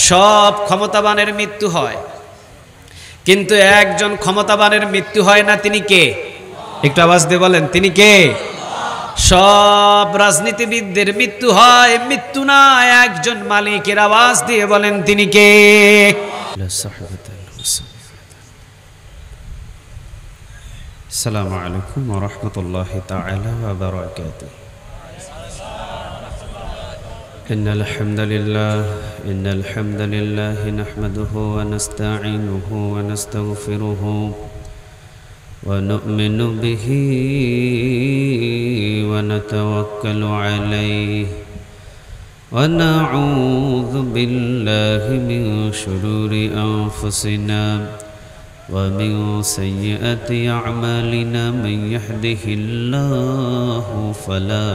সব ক্ষমতাবানের মৃত্যু হয়, কিন্তু একজন ক্ষমতাবানের মৃত্যু হয় না। তিনি কে? একটু আওয়াজ দিয়ে বলেন, তিনি কে? সব রাজনীতিবিদদের মৃত্যু হয়, মৃত্যু না একজন মালিকের। আওয়াজ দিয়ে বলেন, তিনি কে? আসসালামু আলাইকুম ওয়া রাহমাতুল্লাহি তাআলা ওয়া বারাকাতুহু। ইন্নাল হামদালিল্লাহ নাহমাদুহু ওয়া নাস্তাঈনুহু ওয়া নাস্তাগফিরুহু ওয়া নু'মিনু বিহি ওয়া নাতাওয়াক্কালু আলাইহি ওয়া নাউযু বিল্লাহি মিন শুরুরি আনফুসিনা ومن سيئات أعمالنا من يهده الله فلا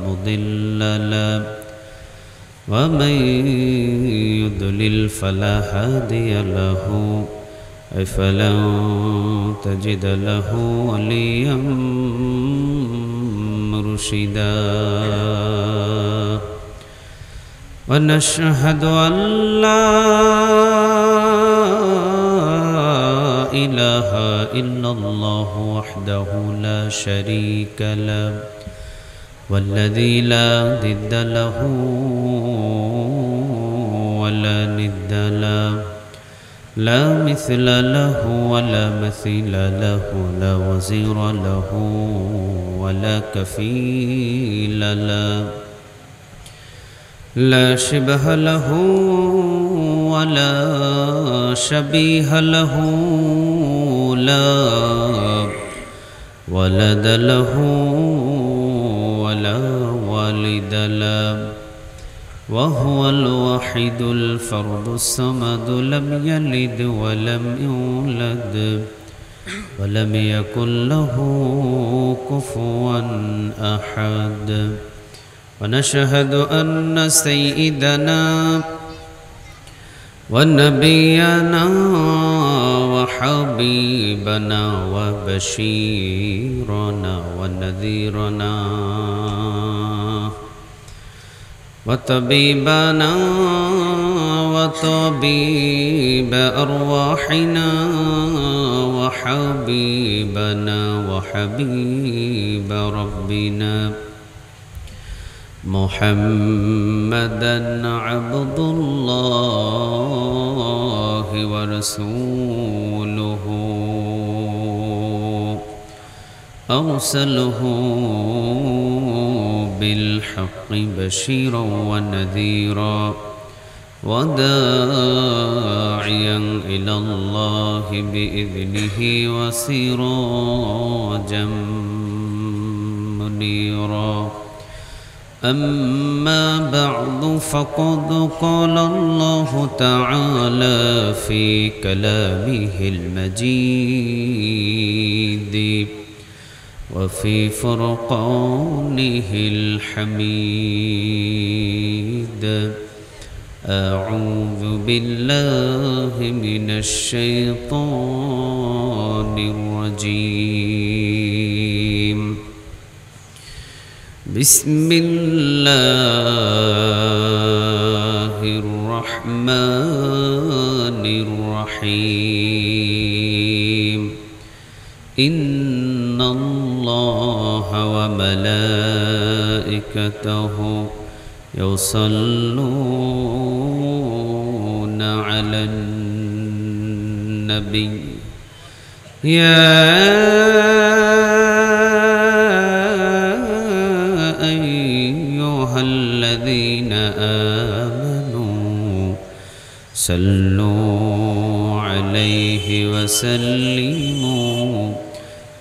مضل له ومن يضلل فلا هادي له فلن تجد له وليا مرشدا ونشهد أن لا إله إلا الله وحده لا شريك له والذي لا ضد له ولا ند له لا مثل له ولا مثيل له لا وزير له ولا كفيل له لا شبه له ولا شبيه له لا ولد له ولا والد له وهو الوحيد الفرد الصمد لم يلد ولم يولد ولم يكن له كفوا أحد ونشهد أن سيدنا ونبينا وحبيبنا وبشيرنا ونذيرنا وطبيبنا وطبيب أرواحنا وحبيبنا وحبيب ربنا محمدًا عبد الله ورسوله أرسله بالحق بشيرا ونذيرا وداعيا إلى الله بإذنه وسراجا منيرا أما بعد فقد قال الله تعالى في كلامه المجيد وفي فرقانه الحميد أعوذ بالله من الشيطان الرجيم بسم الله الرحمن الرحيم إن الله وملائكته يصلون على النبي يا الذين آمنوا صلوا عليه وسلموا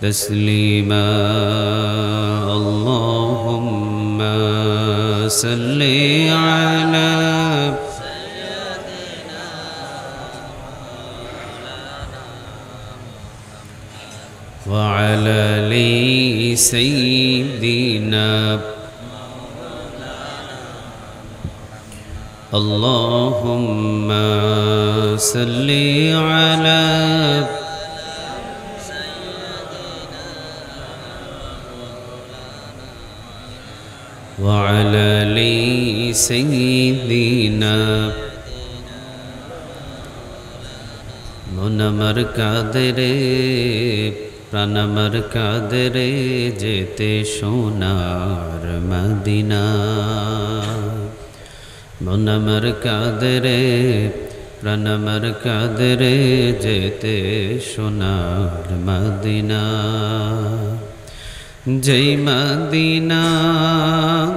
تسليما اللهم صل على وعلى آل سيدنا اللهم صل على وعلى آل سيدنا মন আমার কাঁদে রে প্রাণ আমার কাঁদে রে যেতে সোনার মদিনা মন আমার কাঁদে রে প্রাণ আমার কাঁদে রে যেতে সোনার মদিনা যেই মদিনা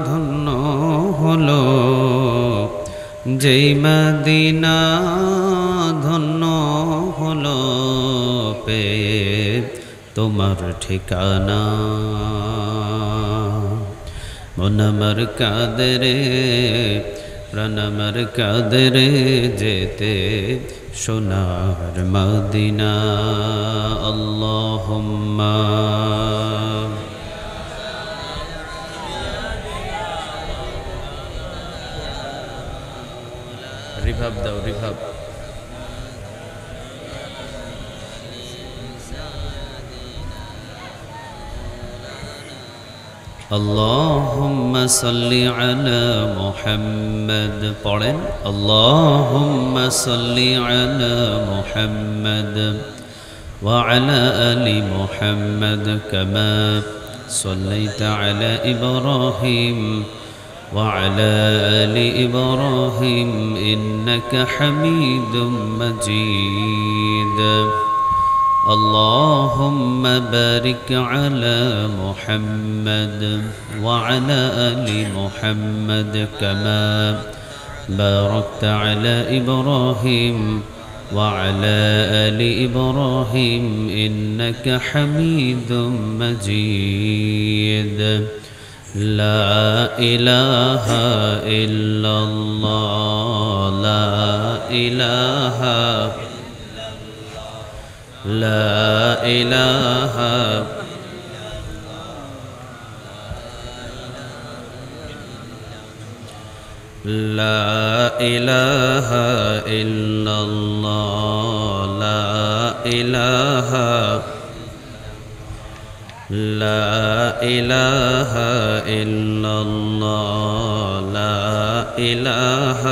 ধন্য হলো যেই মদিনা ধন্য হলো পেয়ে তোমার ঠিকানা মন আমার কাঁদে রে প্রাণ আমার কাঁদে রে যেতে সোনার মদিনা আল্লাহুম্মা রিভাব দাও রিভাব اللهم صل على محمد পড়েন اللهم صل على محمد وعلى آل محمد كما صليت على إبراهيم وعلى آل إبراهيم إنك حميد مجيد اللهم بارك على محمد وعلى آل محمد كما باركت على إبراهيم وعلى آل إبراهيم إنك حميد مجيد لا إله إلا الله لا إله لا إله لا إله إلا الله لا إله لا إله إلا الله لا إله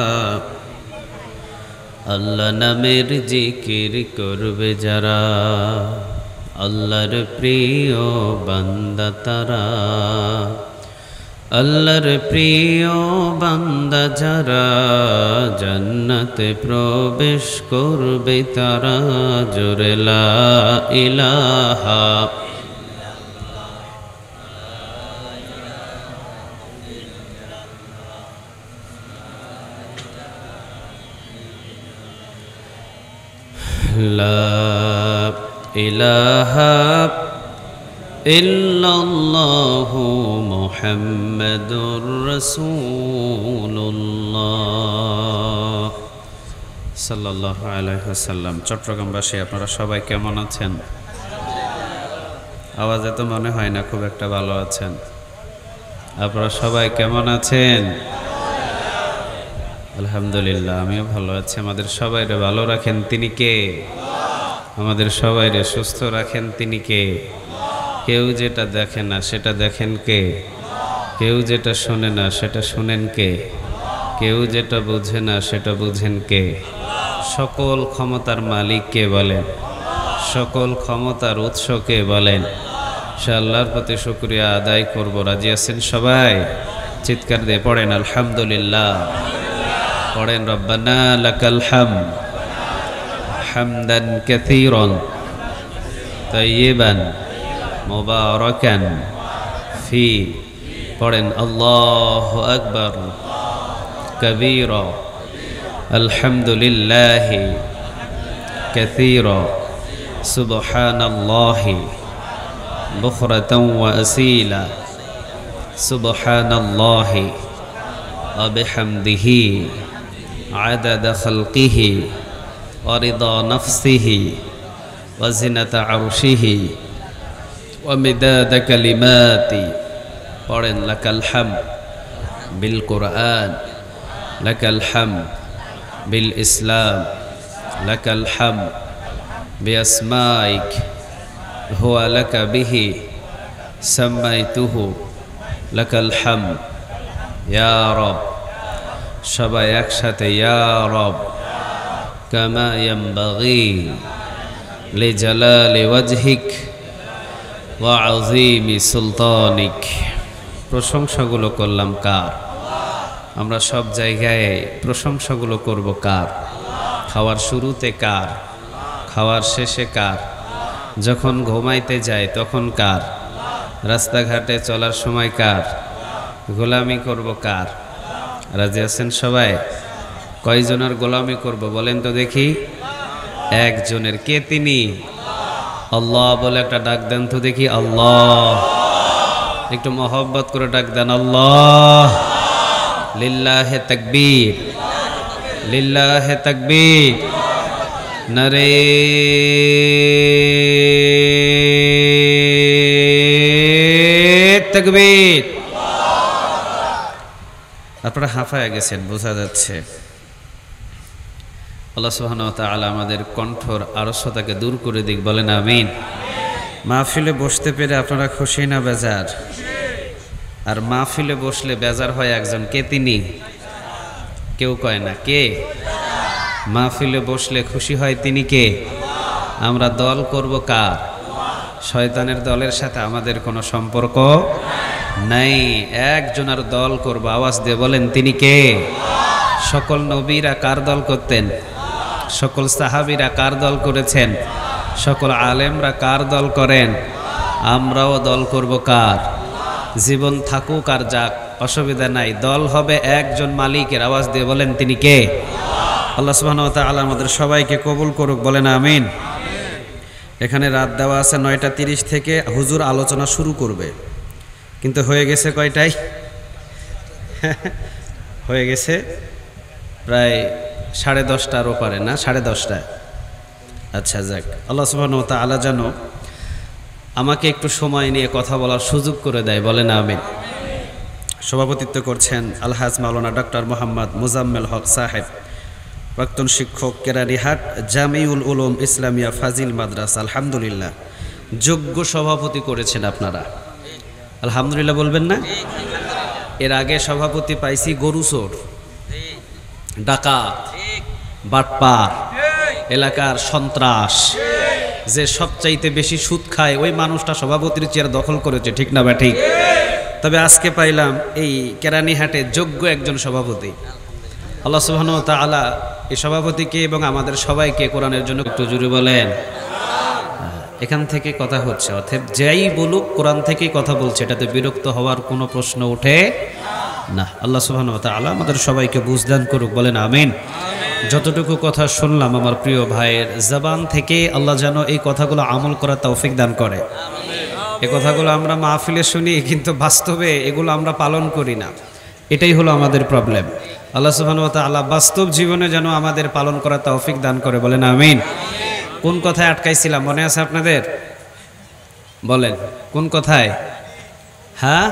আল্লাহ নামের জিকির করবে যারা আল্লাহর প্রিয় বান্দা তারা আল্লাহর প্রিয় বান্দা যারা জান্নাতে প্রবেশ করবে তারা জোরে লা ইলাহা لا إله إلا الله محمد رسول الله সাল্লাল্লাহু আলাইহি ওয়াসাল্লাম। চট্টগ্রামবাসী আপনারা সবাই কেমন আছেন? আওয়াজে তো মনে হয় না খুব একটা ভালো আছেন। আপনারা সবাই কেমন আছেন? আলহামদুলিল্লাহ আমিও ভালো আছি। আমাদের সবাইরে ভালো রাখেন তিনি কে? আমাদের সবাইরে সুস্থ রাখেন তিনি কে? কেউ যেটা দেখে না সেটা দেখেন কে? কেউ যেটা শোনে না সেটা শোনেন কে? কেউ যেটা বুঝে না সেটা বুঝেন কে? সকল ক্ষমতার মালিক কে বলেন? সকল ক্ষমতার উৎস কে বলেন? সে আল্লাহর প্রতি শুকরিয়া আদায় করব। রাজি আছেন সবাই? চিৎকার দিয়ে পড়েন আলহামদুলিল্লাহ। পড়েন রব্বানা লাকাল হামদ হামদান কাসীরান তাইয়িবান মুবারাকান ফি। পড়েন আল্লাহু আকবার কাবীরা আলহামদুলিল্লাহি কাসীরা সুবহানাল্লাহি বুকরাতান ওয়া আসীলা সুবহানাল্লাহি ওয়া বিহামদিহি আদাদা খালকিহি ওয়া রিদা নাফসিহি ওয়া জিনাতা আরশিহি ওয়া মিদাদা কালিমাতি। পড়েন লাকাল হামদ বিল কুরআন লাকাল হামদ বিল ইসলাম লাকাল হামদ বিআসমাইক হুয়া লাকা বিহি সাম্মাইতুহু লাকাল হামদ ইয়া রব। সবাই একসাথে ইয়া রব কামা ইয়ানবাগি লিজালালি ওয়াজহিক ওয়া আযীমি সুলতানিক। প্রশংসাগুলো করলাম কার? আমরা সব জায়গায় প্রশংসাগুলো করব কার? খাওয়ার শুরুতে কার? খাওয়ার শেষে কার? যখন ঘুমাইতে যায় তখন কার? রাস্তাঘাটে চলার সময় কার? গোলামি করব কার? রাজি আছেন সবাই? কয়জনের গোলামি করব বলেন তো দেখি? একজনের। কে তিনি? আল্লাহ বলে একটা ডাক দেন তো দেখি। আল্লাহ। একটু মহব্বত করে ডাক দেন আল্লাহ। লিল্লাহে তাকবীর, লিল্লাহে তাকবীর, নারে তাকবীর। আপনারা হাঁফায় গেছেন বোঝা যাচ্ছে। আল্লাহ সুবহানাহু ওয়া তাআলা আমাদের কণ্ঠর আরসতাকে দূর করে দিক, বলেন আমিন। মাহফিলে বসতে পেরে আপনারা খুশি না বেজার? আর মাহফিলে বসলে বেজার হয় একজন। কে তিনি? কেউ কয় না। কে? মাহফিলে বসলে খুশি হয় তিনি কে? আমরা দল করব কার? শয়তানের দলের সাথে আমাদের কোনো সম্পর্ক নাই। একজনের দল করব। আওয়াজ দিয়ে বলেন তিনি কে? সকল নবীরা কার দল করতেন? সকল সাহাবীরা কার দল করেছেন? সকল আলেমরা কার দল করেন? আমরাও দল করব কার? জীবন থাকুক আর যাক, অসুবিধা নাই, দল হবে একজন মালিকের। আওয়াজ দিয়ে বলেন তিনি কে? আল্লাহ সুবহানাহু ওয়া তাআলা আমাদের সবাইকে কবুল করুক, বলেন আমিন। এখানে রাত দেওয়া আছে 9:30 থেকে হুজুর আলোচনা শুরু করবে, কিন্তু হয়ে গেছে কয়টায়? হয়ে গেছে প্রায় 10:30টারও পারে না, 10:30টায়। আচ্ছা যাক, আল্লাহ সুবহানাহু ওয়া তাআলা যেন আমাকে একটু সময় নিয়ে কথা বলার সুযোগ করে দেয়, বলেন আমিন। সভাপতিত্ব করছেন আলহাজ মাওলানা ডক্টর মোহাম্মদ মুজাম্মেল হক সাহেব, প্রাক্তন শিক্ষক, কেরানীহাট জামিউল উলুম ইসলামিয়া ফাজিল মাদ্রাসা। আলহামদুলিল্লাহ, যোগ্য সভাপতি করেছেন আপনারা। আলহামদুলিল্লাহ বলবেন না? এর আগে সভাপতি পাইছি গরুচোর, ডাকাত, বাটপার, এলাকার সন্ত্রাস, যে সবচাইতে বেশি সুদ খায় ওই মানুষটা সভাপতির চেয়ার দখল করেছে, ঠিক না বা ঠিক? তবে আজকে পাইলাম এই কেরানীহাটে যোগ্য একজন সভাপতি। আল্লাহ সুবহানাহু ওয়া তাআলা এই সভাপতিকে এবং আমাদের সবাইকে কোরআনের জন্য একটু জুড়ে বলেন। এখান থেকে কথা হচ্ছে, অর্থাৎ যাই বলুক কোরআন থেকেই কথা বলছে, এটাতে বিরক্ত হওয়ার কোনো প্রশ্ন ওঠে না। আল্লাহ সুবহানাহু ওয়া তাআলা আমাদের সবাইকে বুঝদান করুক, বলেন আমিন। যতটুকু কথা শুনলাম আমার প্রিয় ভাইয়ের জবান থেকে, আল্লাহ যেন এই কথাগুলো আমল করার তৌফিক দান করে। এই কথাগুলো আমরা মাহফিলে শুনি, কিন্তু বাস্তবে এগুলো আমরা পালন করি না। এটাই হলো আমাদের প্রবলেম। আল্লাহ সুবহানাহু ওয়া তাআলা বাস্তব জীবনে যেন আমাদের পালন করার তৌফিক দান করে, বলেন আমিন। কোন কথায় আটকাইছিলাম মনে আছে আপনাদের? বলেন কোন কথায়? হ্যাঁ,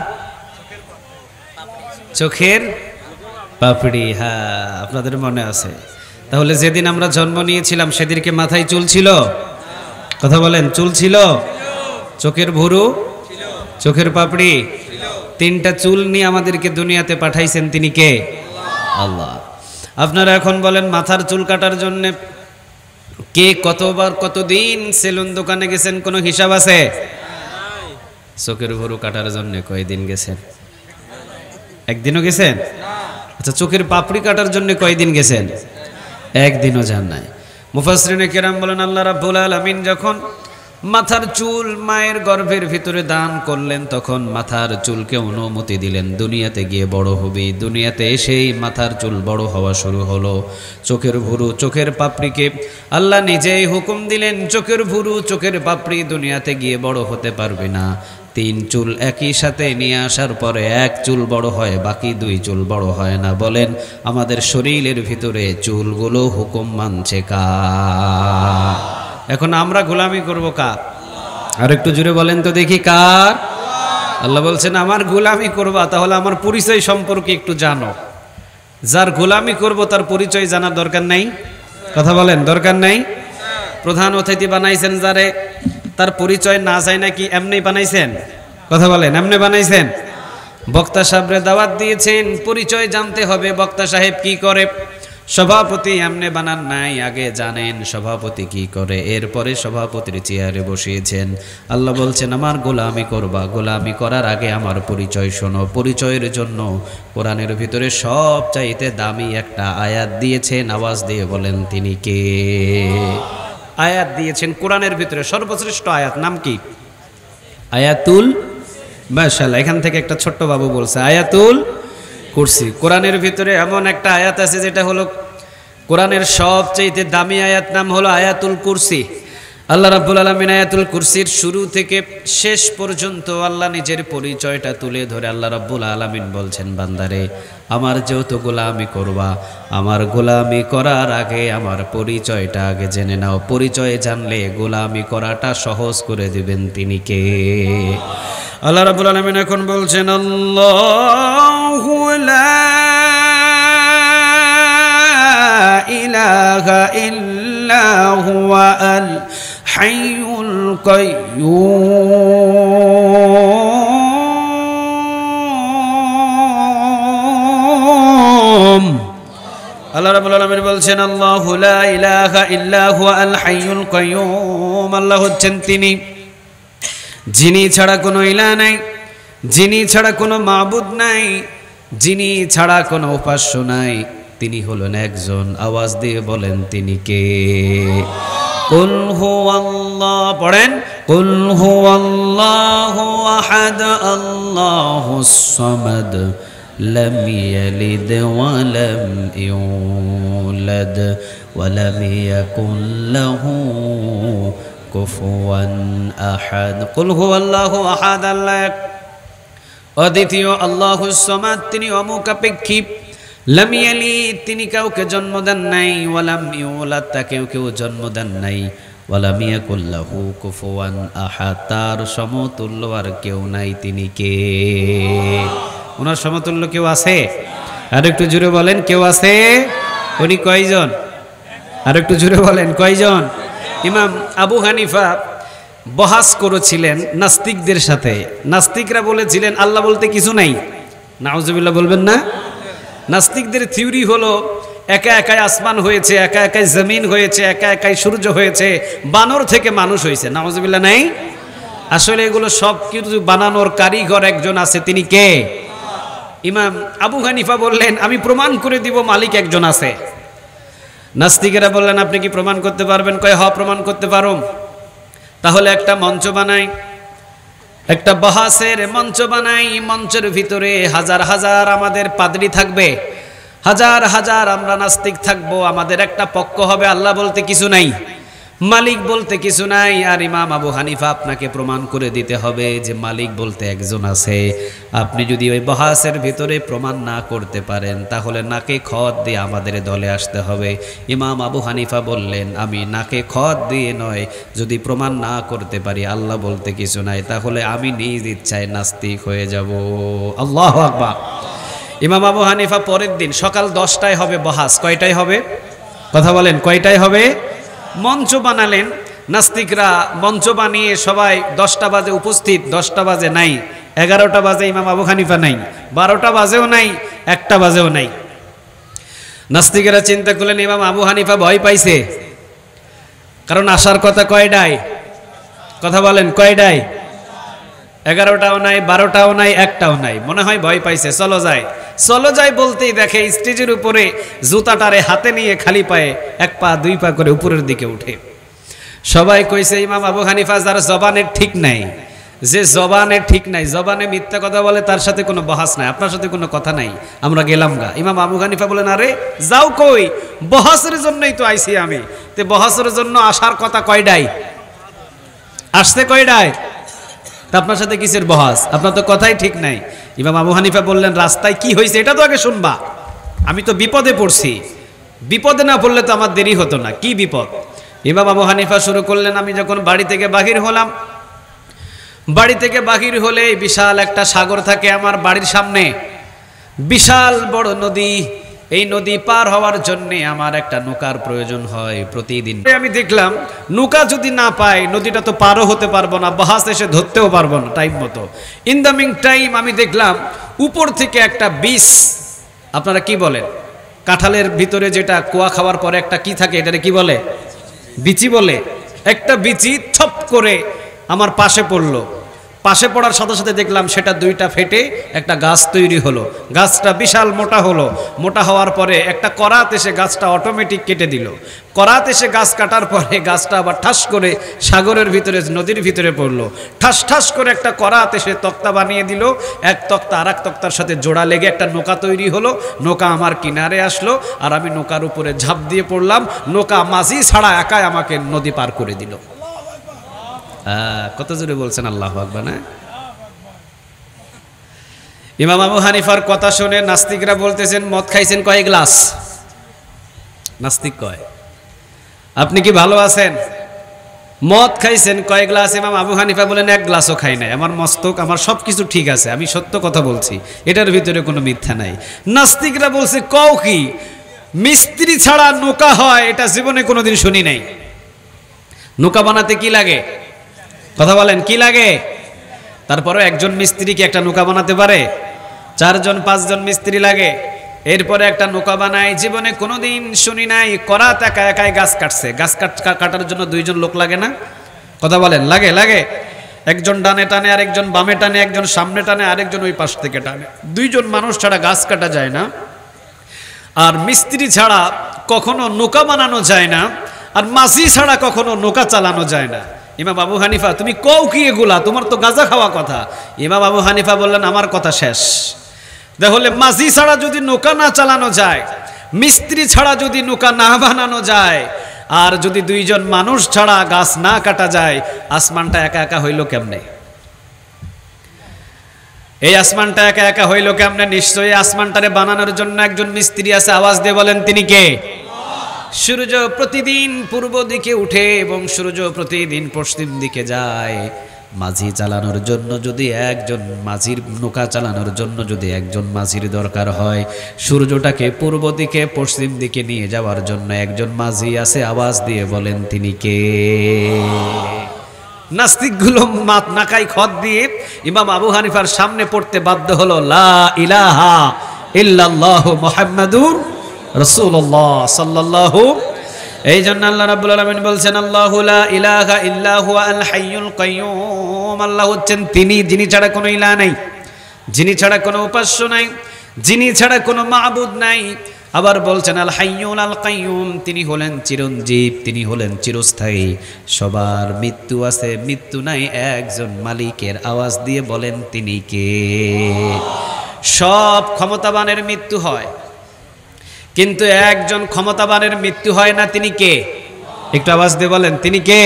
চোখের পাপড়ি। হ্যাঁ, আপনাদের মনে আছে। তাহলে যেদিন আমরা জন্ম নিয়েছিলাম সেদিনকে মাথায় চুল ছিল? কথা বলেন, চুল ছিল? চোখের ভুরু, চোখের পাপড়ি, তিনটা চুল নিয়ে আমাদেরকে দুনিয়াতে পাঠাইছেন তিনি কে? আল্লাহ। আপনারা এখন বলেন মাথার চুল কাটার জন্য কে কতবার কতদিন সেলুন দোকানে গেছেন, কোনো হিসাব আছে? চোখের ভুরু কাটার জন্য কয়দিন গেছেন? একদিনও গেছেন? আচ্ছা, চোখের পাপড়ি কাটার জন্য কয়দিন গেছেন? একদিনও যান নাই। মুফাসসিরিনে কেরাম বলেন আল্লাহ রাব্বুল আলামিন যখন মাথার চুল মায়ের গর্ভের ভিতরে দান করলেন, তখন মাথার চুলকে অনুমতি দিলেন দুনিয়াতে গিয়ে বড় হবে। দুনিয়াতে এসেই মাথার চুল বড় হওয়া শুরু হলো। চোখের ভুরু, চোখের পাপড়িকে আল্লাহ নিজেই হুকুম দিলেন, চোখের ভুরু, চোখের পাপড়ি দুনিয়াতে গিয়ে বড় হতে পারবে না। তিন চুল একই সাথে নিয়ে আসার পরে এক চুল বড় হয়, বাকি দুই চুল বড় হয় না। বলেন আমাদের শরীরের ভিতরে চুলগুলো হুকুম মানছে কার? এখন আমরা গোলামি করব কার? আর একটু জুড়ে বলেন তো দেখি কার? আল্লাহ বলছেন আমার গোলামি করবা, তাহলে আমার পরিচয় সম্পর্কে একটু জানো। যার গোলামি করব তার পরিচয় জানার দরকার নাই? কথা বলেন, দরকার নাই? প্রধান অতিথি বানাইছেন যারে, তার পরিচয় না যায় নাকি এমনি বানাইছেন? কথা বলেন, এমনি বানাইছেন? বক্তা সাহেবরে দাওয়াত দিয়েছেন, পরিচয় জানতে হবে বক্তা সাহেব কি করে। সভাপতি এমনি বানান নাই, আগে জানেন সভাপতি কি করে, এরপরে সভাপতির চেয়ারে বসিয়েছেন। আল্লাহ বলছেন আমার গোলামি করবা, গোলামি করার আগে আমার পরিচয় শোনো। পরিচয়ের জন্য কোরআনের ভিতরে সবচাইতে দামি একটা আয়াত দিয়েছেন, আওয়াজ দিয়ে বলেন তিনি কে? আয়াত দিয়েছেন কোরআনের ভিতরে সর্বশ্রেষ্ঠ আয়াত, নাম কি? আয়াতুল, মাশাআল্লাহ, এখান থেকে একটা ছোট্ট বাবু বলছে আয়াতুল কুরসি। কোরআনের ভিতরে এমন একটা আয়াত আছে যেটা হলো কোরআনের সবচেয়ে দামি আয়াত, নাম হলো আয়াতুল কুরসি। আল্লাহ রাব্বুল আলামিন আয়াতুল কুরসির শুরু থেকে শেষ পর্যন্ত আল্লাহ নিজের পরিচয়টা তুলে ধরে আল্লাহ রাব্বুল আলামিন বলছেন, বান্দারে আমার যেহেতু গোলামি করবা, আমার গোলামি করার আগে আমার পরিচয়টা আগে জেনে নাও। পরিচয় জানলে গোলামি করাটা সহজ করে দিবেন তিনি কে? আল্লাহ রাব্বুল আলামিন এখন বলছেন আল্লাহু লা ইলাহা ইল্লা হুয়া আল হাইয়ুল কাইয়্যুম। আল্লাহ রাব্বুল আলামিন বলছেন আল্লাহু লা ইলাহা ইল্লা হুয়া আল হাইয়ুল কাইয়্যুম। আল্লাহ হচ্ছেন তিনি যিনি ছাড়া কোনো ইলাহ নাই, যিনি ছাড়া কোনো মাবুদ নাই, যিনি ছাড়া কোনো উপাস্য নাই, তিনি হলেন একজন। আওয়াজ দিয়ে বলেন তিনি কে? কুল হুয়াল্লাহ, পড়েন কুল হুয়াল্লাহু আহাদ আল্লাহুস সামাদ লাম ইয়ালিদ ওয়া লাম ইউলাদ ওয়া লাম ইয়াকুল লাহু কুফুয়ান আহাদ। কুল হুয়াল্লাহু আহাদ, আল্লাহ এক, অদ্বিতীয়, আল্লাহুস সামাদ, তিনি অমুখাপেক্ষী, লাম ইয়ালিদ, তিনি কাউকে জন্ম দেন নাই, ওয়া লাম ইউলাদ, তাকেও কেউ জন্ম দেন নাই, ওয়া লাম ইয়াকুল লাহু কুফুয়ান আহাদ, তার সমতুল্য আর কেউ নাই। তিনি কে? ওনার সমতুল্য কেউ আছে? আর একটু জোরে বলেন, কেউ আছে? উনি কয়জন? আর একটু জোরে বলেন, কয়জন? ইমাম আবু হানিফা বহাস করেছিলেন নাস্তিকদের সাথে। নাস্তিকরা বলেছিলেন আল্লাহ বলতে কিছু নাই। নাউজুবিল্লাহ বলবেন না? নাস্তিকদের থিওরি হলো একা একাই আসমান হয়েছে, একা একাই জমিন হয়েছে, একা একাই সূর্য হয়েছে, বানর থেকে মানুষ হয়েছে। নাউজুবিল্লাহ নাই? আসলে এগুলো সব কিছু বানানোর কারিগর একজন আছে, তিনি কে? ইমাম আবু হানিফা বললেন আমি প্রমাণ করে দিব মালিক একজন আছে। নাস্তিকেরা বললেন আপনি কি প্রমাণ করতে পারবেন? কয় হ, প্রমাণ করতে পারুম। তাহলে একটা মঞ্চ বানাই, একটা বাহাসের মঞ্চ বানাই, মঞ্চের ভিতরে হাজার হাজার আমাদের পাদ্রী থাকবে, হাজার হাজার আমরা নাস্তিক থাকবো, আমাদের একটা পক্ষ হবে আল্লাহ বলতে কিছু নাই, মালিক বলতে কিছু নাই। আর ইমাম আবু হানিফা আপনাকে প্রমাণ করে দিতে হবে যে মালিক বলতে একজন আছে। আপনি যদি ওই বহাসের ভিতরে প্রমাণ না করতে পারেন তাহলে নাকে খত দিয়ে আমাদের দলে আসতে হবে। ইমাম আবু হানিফা বললেন আমি নাকে খত দিয়ে নয়, যদি প্রমাণ না করতে পারি আল্লাহ বলতে কিছু নাই তাহলে আমি নিজ ইচ্ছায় নাস্তিক হয়ে যাব। আল্লাহু আকবার। ইমাম আবু হানিফা পরের দিন সকাল 10টায় হবে বহাস। কয়টায় হবে? কথা বলেন, কয়টায় হবে? মঞ্চ বানালেন। নাস্তিকরা মঞ্চ বানিয়ে সবাই 10টা বাজে উপস্থিত, 10টা বাজে নাই, 11টা বাজে ইমাম আবু হানিফা নাই, 12টা বাজেও নাই, 1টা বাজেও নাই। নাস্তিকেরা চিন্তা করলেন ইমাম আবু হানিফা ভয় পাইছে, কারণ আসার কথা কয়টায়? কথা বলেন, কয়টায়? 11টাও নাই, 12টাও নাই, 1টাও নাই। মনে হয় ভয় পাইছে, চলো যাই। চলো যাই বলতেই দেখে স্টেজের উপরে জুতাটারে হাতে নিয়ে খালি পায়ে 1 পা 2 পা করে উপরের দিকে উঠে। সবাই কইছে ইমাম আবু হানিফা যার জবানের ঠিক নাই, যে জবানের ঠিক নাই, জবানে মিথ্যা কথা বলে, তার সাথে কোনো বহাস নাই, আপনার সাথে কোনো কথা নাই, আমরা গেলাম গা। ইমাম আবু হানিফা বলেন আরে যাও কই? বহাসের জন্যই তো আইছি আমি। তে বহাসের জন্য আসার কথা কয়টায়? আসতে কয়টায়? তা আপনার সাথে কিসের বহাস? আপনার তো কথাই ঠিক নাই। ইমাম আবু হানিফা বললেন রাস্তায় কি হয়েছে এটা তো আগে শুনবা, আমি তো বিপদে পড়ছি, বিপদে না পড়লে তো আমার দেরি হতো না। কি বিপদ? ইমাম আবু হানিফা শুরু করলেন আমি যখন বাড়ি থেকে বাহির হলাম, বাড়ি থেকে বাহির হলে বিশাল একটা সাগর থাকে আমার বাড়ির সামনে, বিশাল বড় নদী। এই নদী পার হওয়ার জন্য আমার একটা নৌকার প্রয়োজন হয় প্রতিদিন। আমি দেখলাম নৌকা যদি না পাই নদীটা তো পারও হতে পারবো না, বাহাস এসে ধরতেও পারবো না টাইম মতো। ইন দ্য মিন টাইম আমি দেখলাম উপর থেকে একটা বিষ, আপনারা কি বলেন, কাঁঠালের ভিতরে যেটা কোয়া খাওয়ার পরে একটা কি থাকে, এটারে কি বলে? বিচি বলে। একটা বিচি ছপ করে আমার পাশে পড়লো। পাশে পড়ার সাথে সাথে দেখলাম সেটা দুইটা ফেটে একটা গাছ তৈরি হলো। গাছটা বিশাল মোটা হলো। মোটা হওয়ার পরে একটা করাত এসে গাছটা অটোমেটিক কেটে দিল। করাত এসে গাছ কাটার পরে গাছটা আবার ঠাস করে সাগরের ভিতরে, নদীর ভিতরে পড়লো। ঠাস ঠাস করে একটা করাত এসে তক্তা বানিয়ে দিল। এক তক্তা আর এক তক্তার সাথে জোড়া লেগে একটা নৌকা তৈরি হলো। নৌকা আমার কিনারে আসলো, আর আমি নৌকার উপরে ঝাঁপ দিয়ে পড়লাম। নৌকা মাঝি ছাড়া একাই আমাকে নদী পার করে দিল। কত জোরে বলছেন আল্লাহু আকবার না? ইমাম আবু হানিফার কথা শুনে নাস্তিকরা বলতেছেন, মদ খাইছেন কয় গ্লাস? নাস্তিক কয়, আপনি কি ভালো আছেন? মদ খাইছেন কয় গ্লাস? ইমাম আবু হানিফা বলেন, এক গ্লাসও খাই নাই। আমার মস্তক, আমার সব কিছু ঠিক আছে, আমি সত্য কথা বলছি, এটার ভিতরে কোনো মিথ্যা নাই। নাস্তিকরা বলছে, কও কি? মিস্ত্রি ছাড়া নৌকা হয় এটা জীবনে কোনোদিন শুনি নাই। নৌকা বানাতে কি লাগে? কথা বলেন, কি লাগে? তারপরে একজন মিস্ত্রি কি একটা নৌকা বানাতে পারে? 4 জন 5 জন মিস্ত্রি লাগে, এরপরে একটা নৌকা বানায়। জীবনে কোনোদিন শুনি নাই করাত একা একাই গাছ কাটছে। গাছ কাটার জন্য 2 জন লোক লাগে না? কথা বলেন, লাগে? লাগে। একজন ডানে টানে, আরেকজন বামে টানে, একজন সামনে টানে, আরেকজন ওই পাশ থেকে টানে। 2 জন মানুষ ছাড়া গাছ কাটা যায় না। আর মিস্ত্রি ছাড়া কখনো নৌকা বানানো যায় না, আর মাঝি ছাড়া কখনো নৌকা চালানো যায় না। ইমাম আবু হানিফা, তুমি কও কি এগুলা? তোমার তো গাঁজা খাওয়া কথা। ইমাম আবু হানিফা বললেন, আমার কথা শেষ। তাহলে মাঝি ছাড়া যদি নৌকা না চালানো যায়, মিস্ত্রি ছাড়া যদি নৌকা না বানানো যায়, আর যদি 2 জন মানুষ ছাড়া গাছ না কাটা যায়, আসমানটা একা একা হইল কেমনে? এই আসমানটা একা একা হইল কেমনে? নিশ্চয়ই আসমানটারে বানানোর জন্য একজন মিস্ত্রি আছে। আওয়াজ দিয়ে বলেন, তিনি কে? সূর্য প্রতিদিন পূর্ব দিকে উঠে এবং সূর্য প্রতিদিন পশ্চিম দিকে যায়। মাঝি চালানোর জন্য যদি একজন মাঝির, নৌকা চালানোর জন্য যদি একজন মাঝির দরকার হয়, সূর্যটাকে পূর্ব দিকে পশ্চিম দিকে নিয়ে যাওয়ার জন্য একজন মাঝি আছে। আওয়াজ দিয়ে বলেন, তিনি কে? নাস্তিকগুলো মাত নাকাই খত দিয়ে ইমাম আবু হানিফার সামনে পড়তে বাধ্য হলো, লা ইলাহা ইল্লাল্লাহু মুহাম্মাদুর রাসূলুল্লাহ সাল্লাল্লাহু। এই জন্য আল্লাহ রাব্বুল আলামিন বলছেন, আল্লাহু লা ইলাহা ইল্লা হুয়া আল হাইয়ুল কাইয়্যুম। আল্লাহ হচ্ছেন তিনি, যিনি ছাড়া কোনো ইলাহ নাই, যিনি ছাড়া কোনো উপাস্য নাই, যিনি ছাড়া কোনো মাবুদ নাই। আবার বলছেন আল হাইয়ুল আল কাইয়্যুম, তিনি হলেন চিরঞ্জীব, তিনি হলেন চিরস্থায়ী। সবার মৃত্যু আছে, মৃত্যু নাই একজন মালিকের। আওয়াজ দিয়ে বলেন, তিনি কে? সব ক্ষমতাবানের মৃত্যু হয়, কিন্তু একজন ক্ষমতাবানের মৃত্যু হয় না। তিনি কে? একটু আওয়াজ দিয়ে বলেন, তিনি কে?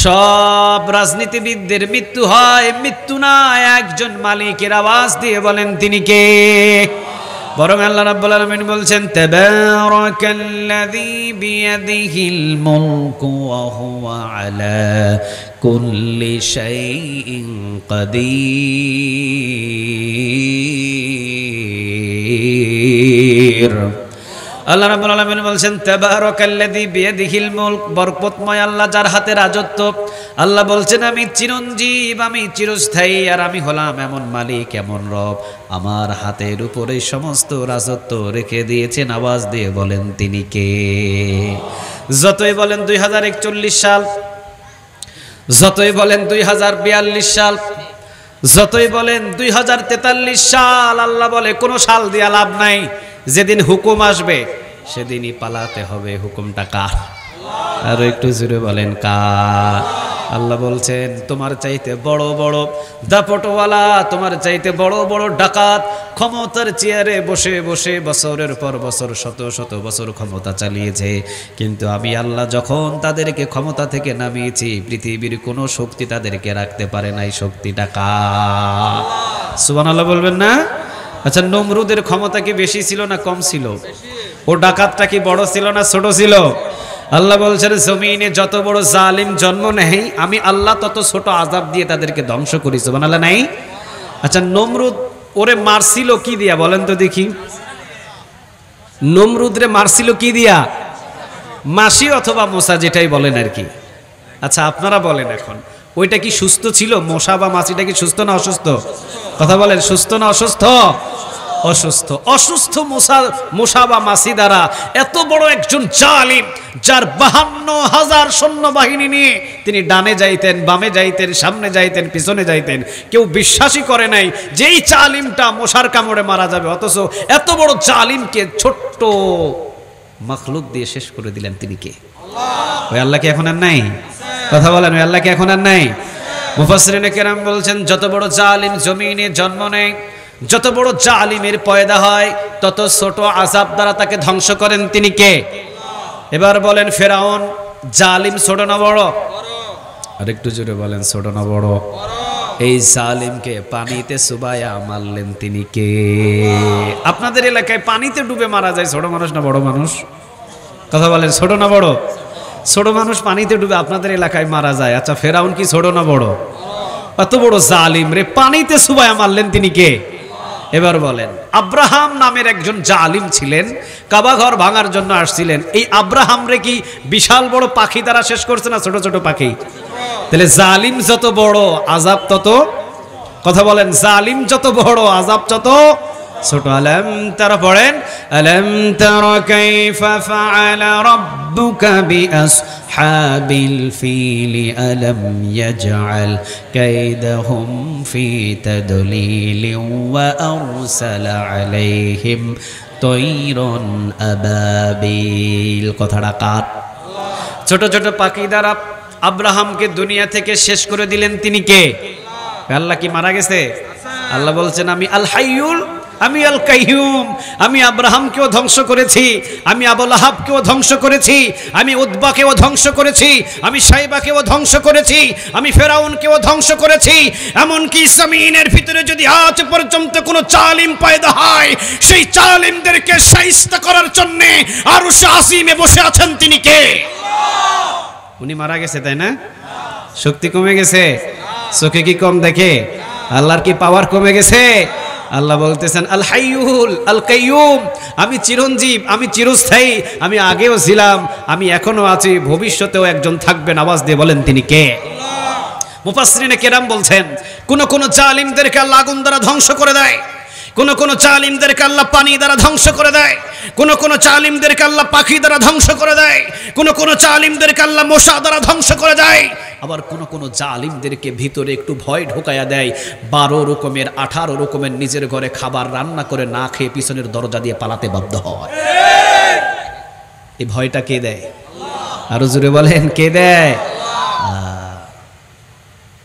সব রাজনীতিবিদদের মৃত্যু হয়, মৃত্যু না একজন মালিকের। আওয়াজ দিয়ে বলেন, তিনি কে? বরং আল্লাহ রাব্বুল আলামিন বলছেন, তাবারাকাল্লাযী বিয়াদিহিল মুলকু ওয়া হুয়া আলা কুল্লি শাইইন কাদির। আল্লাহ রাব্বুল আলামিন বলছেন, তাবারাকাল্লাযী বিয়াদিহিল মুলক, বরকতময় আল্লাহ যার হাতে রাজত্ব। আল্লাহ বলছেন, আমি চিরঞ্জীব, আমি চিরস্থায়ী, আর আমি হলাম এমন মালিক, এমন রব, আমার হাতের উপরে সমস্ত রাজত্ব রেখে দিয়েছেন। আওয়াজ দিয়ে বলেন, তিনি কে? যতই বলেন 2041 সাল, যতই বলেন 2042 সাল, যতই বলেন 2043 সাল, আল্লাহ বলে কোনো সাল দিয়া লাভ নাই। যেদিন হুকুম আসবে সেদিনই পালাতে হবে। হুকুমটা কার? আরো একটু জোরে বলেন, কার? আল্লাহ বলছেন, তোমার চাইতে বড় বড় দাপটওয়ালা, তোমার চাইতে বড় বড় ডাকাত ক্ষমতার চেয়ারে বসে বসে বছরের পর বছর, শত শত বছর ক্ষমতা চালিয়েছে, কিন্তু আমি আল্লাহ যখন তাদেরকে ক্ষমতা থেকে নামিয়েছি, পৃথিবীর কোনো শক্তি তাদেরকে রাখতে পারে নাই। শক্তিটা কার? সুবহানাল্লাহ বলবেন না? আচ্ছা, নমরুদের ক্ষমতা কি বেশি ছিল না কম ছিল? ও ডাকাতটা কি বড় ছিল না ছোট ছিল? আল্লাহ বলছেন, জমিনে যত বড় জালিম জন্ম নেয়, আমি আল্লাহ তত ছোট আযাব দিয়ে তাদেরকে ধ্বংস করি। সুবহানাল্লাহ নাই? আচ্ছা, নমরুদ ওরে মারছিল কি দিয়া বলেন তো দেখি? নমরুদ রে মারছিল কি দিয়া? মাসি অথবা মশা, যেটাই বলেন আর কি। আচ্ছা, আপনারা বলেন এখন, ওইটা কি সুস্থ ছিল? মশা বা মাছিটা কি সুস্থ না অসুস্থ? কথা বলেন, সুস্থ না অসুস্থ? অসুস্থ। অসুস্থ মূসা বা মাসি দ্বারা এত বড় একজন জালিম, যার 52,000 সৈন্যবাহিনী নিয়ে তিনি ডানে যাইতেন, বামে যাইতেন, সামনে যাইতেন, পিছনে যাইতেন, কেউ বিশ্বাসই করে নাই যে এই জালিমটা মশার কামড়ে মারা যাবে, অথচ এত বড় জালিমকে ছোট্ট মাখলুক দিয়ে শেষ করে দিলেন। তিনি কে? ওই আল্লাহ কি এখন আর নাই? কথা বলেন, ওই আল্লাহ কি এখন আর নাই? মুফাসসিরিনে কেরাম বলছেন, যত বড় জালিম জমিনে জন্ম নেয়, যত বড় জালিমের পয়দা হয়, তত ছোট আযাব দ্বারা তাকে ধ্বংস করেন। তিনি কে? এবার বলেন, ফেরাউন জালিম ছোট না বড়? আর একটু জোরে বলেন, ছোট না বড়? এই জালিমকে পানিতে চুবাইয়া মারলেন। তিনি কে? আপনাদের এলাকায় পানিতে ডুবে মারা যায় ছোট মানুষ না বড় মানুষ? কথা বলেন, ছোট না বড়? ছোট মানুষ পানিতে ডুবে আপনাদের এলাকায় মারা যায়। আচ্ছা, ফেরাউন কি ছোট না বড়? এত বড় জালিম রে পানিতে চুবাইয়া মারলেন। তিনি কে? এবার বলেন, আব্রাহাম নামের একজন জালিম ছিলেন, কাবা ঘর ভাঙার জন্য আসছিলেন। এই আব্রাহাম রে কি বিশাল বড় পাখি দ্বারা শেষ করছে না ছোট ছোট পাখি? তাহলে জালিম যত বড় আযাব তত, কথা বলেন, জালিম যত বড় আযাব তত ছোট। আলাম তারা পড়েন, আলাম তারা কাইফা ফাআলা রাব্বুকা বিআসহাবিল ফিল আলাম ইয়াজআল কাইদাহুম ফি তাদলিল ওয়া আরসালা আলাইহিম তায়রান আবাবিল। কথাটা কার? ছোট ছোট পাখি দ্বারা আব্রাহামকে দুনিয়া থেকে শেষ করে দিলেন। তিনি কে? আল্লাহ কি মারা গেছে? আল্লাহ বলছেন, আমি আল হাইয়ুল, আমি আল কাইয়ুম। আমি আব্রাহামকেও ধ্বংস করেছি, আমি আবু লাহাবকেও ধ্বংস করেছি, আমি উতবাকেও ধ্বংস করেছি, আমি সাইবাকেও ধ্বংস করেছি, আমি ফেরাউনকেও ধ্বংস করেছি। এমনকি জমিনের ভিতরে যদি আজ পর্যন্ত কোনো জালিম পয়দা হয়, সেই জালিমদেরকে শায়েস্তা করার জন্য আরশ আসিমে বসে আছেন। তিনি কে? উনি মারা গেছে, তাই না? শক্তি কমে গেছে, চোখে কি কম দেখে? আল্লাহর কি পাওয়ার কমে গেছে? আল্লাহ বলতেছেন, আল হাইয়ুল আল কাইয়ুম, আমি চিরঞ্জীব, আমি চিরস্থায়ী, আমি আগেও ছিলাম, আমি এখনো আছি, ভবিষ্যতেও একজন থাকবেন। আওয়াজ দিয়ে বলেন, তিনি কে? মুফাসসিরিনে কেরাম বলছেন, কোন কোন জালিমদেরকে আল্লাহ আগুন দ্বারা ধ্বংস করে দেয়, কোন কোন জালিমদেরকে আল্লাহ পানি দ্বারা ধ্বংস করে দেয়, কোন কোন জালিমদেরকে আল্লাহ পাখি দ্বারা ধ্বংস করে দেয়, কোন কোন জালিমদেরকে আল্লাহ মশা দ্বারা ধ্বংস করে দেয়, আবার কোন কোন জালিমদেরকে ভিতরে একটু ভয় ঢোকায়া দেয়। 12 রকমের 18 রকমের নিজের ঘরে খাবার রান্না করে না খেয়ে পিছনের দরজা দিয়ে পালাতে বাধ্য হয়। এই ভয়টা কে দেয়? আরো জোরে বলেন, কে দেয়?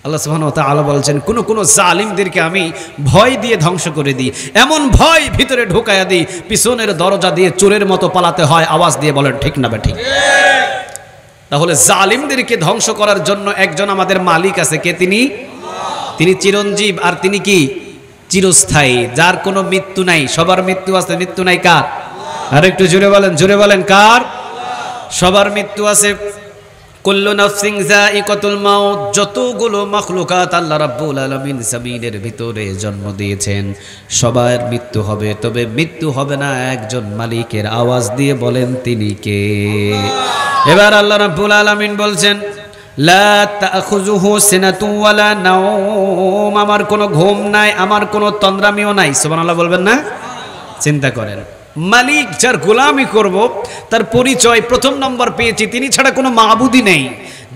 আল্লাহ সুবহানাহু ওয়া তাআলা বলছেন, কোন কোন জালিমদেরকে আমি ভয় দিয়ে ধ্বংস করে দিই, এমন ভয় ভিতরে ঢোকায়া দিই, পিছনের দরজা দিয়ে চোরের মতো পালাতে হয়। আওয়াজ দিয়ে বলেন, ঠিক না ঠিক? তাহলে জালিমদেরকে ধ্বংস করার জন্য একজন আমাদের মালিক আছে। কে? তিনি? তিনি চিরঞ্জীব, আর তিনি কি? চিরস্থায়ী, যার কোনো মৃত্যু নাই। সবার মৃত্যু আছে, মৃত্যু নাই কার? আর একটু জোরে বলেন, জোরে বলেন, কার? সবার মৃত্যু আছে। কুল্লু নাফসিন যায়িকাতুল মাউত, যতগুলো মাখলুকাত আল্লাহ রাব্বুল আলামিন জমিনের ভিতরে জন্ম দিয়েছেন, সবার মৃত্যু হবে, তবে মৃত্যু হবে না একজন মালিকের। আওয়াজ দিয়ে বলেন, তিনি কে? এবার আল্লাহ রাব্বুল আলামিন বলছেন, লা তাখুযুহু সিনাতু ওয়ালা নাওম, আমার কোনো ঘুম নাই, আমার কোনো তন্দ্রামিও নাই। সুবহানাল্লাহ বলবেন না? চিন্তা করেন, মালিক যার গোলামি করব, তার পরিচয় প্রথম নম্বর পেয়েছি, তিনি ছাড়া কোনো মাবুদই নেই।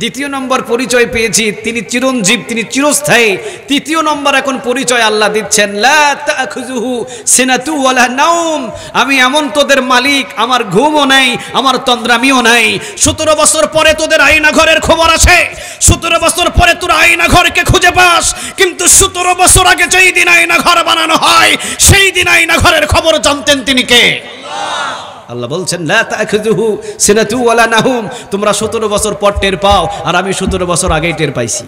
দ্বিতীয় নম্বর পরিচয় পেয়েছি, তিনি চিরঞ্জীব, তিনি চিরস্থায়ী। তৃতীয় নম্বর এখন পরিচয় আল্লাহ দিচ্ছেন, লা তাখুযুহু সিনাতু ওয়ালা নাওম, আমি এমন তোদের মালিক, আমার ঘুমও নাই, আমার তন্দ্রামিও নাই। 17 বছর পরে তোদের আয়না ঘরের খবর আসে, 17 বছর পরে তোর আয়না ঘরকে খুঁজে পাস, কিন্তু 17 বছর আগে যেই দিন আয়না ঘর বানানো হয়, সেই দিন আয়না ঘরের খবর জানতেন তিনি কে? আল্লাহ বলছেন, লা তাখুযুহু সিনাতু ওয়ালা নাওম, তোমরা 17 বছর পর টের পাও, আর আমি 17 বছর আগেই টের পাইছি।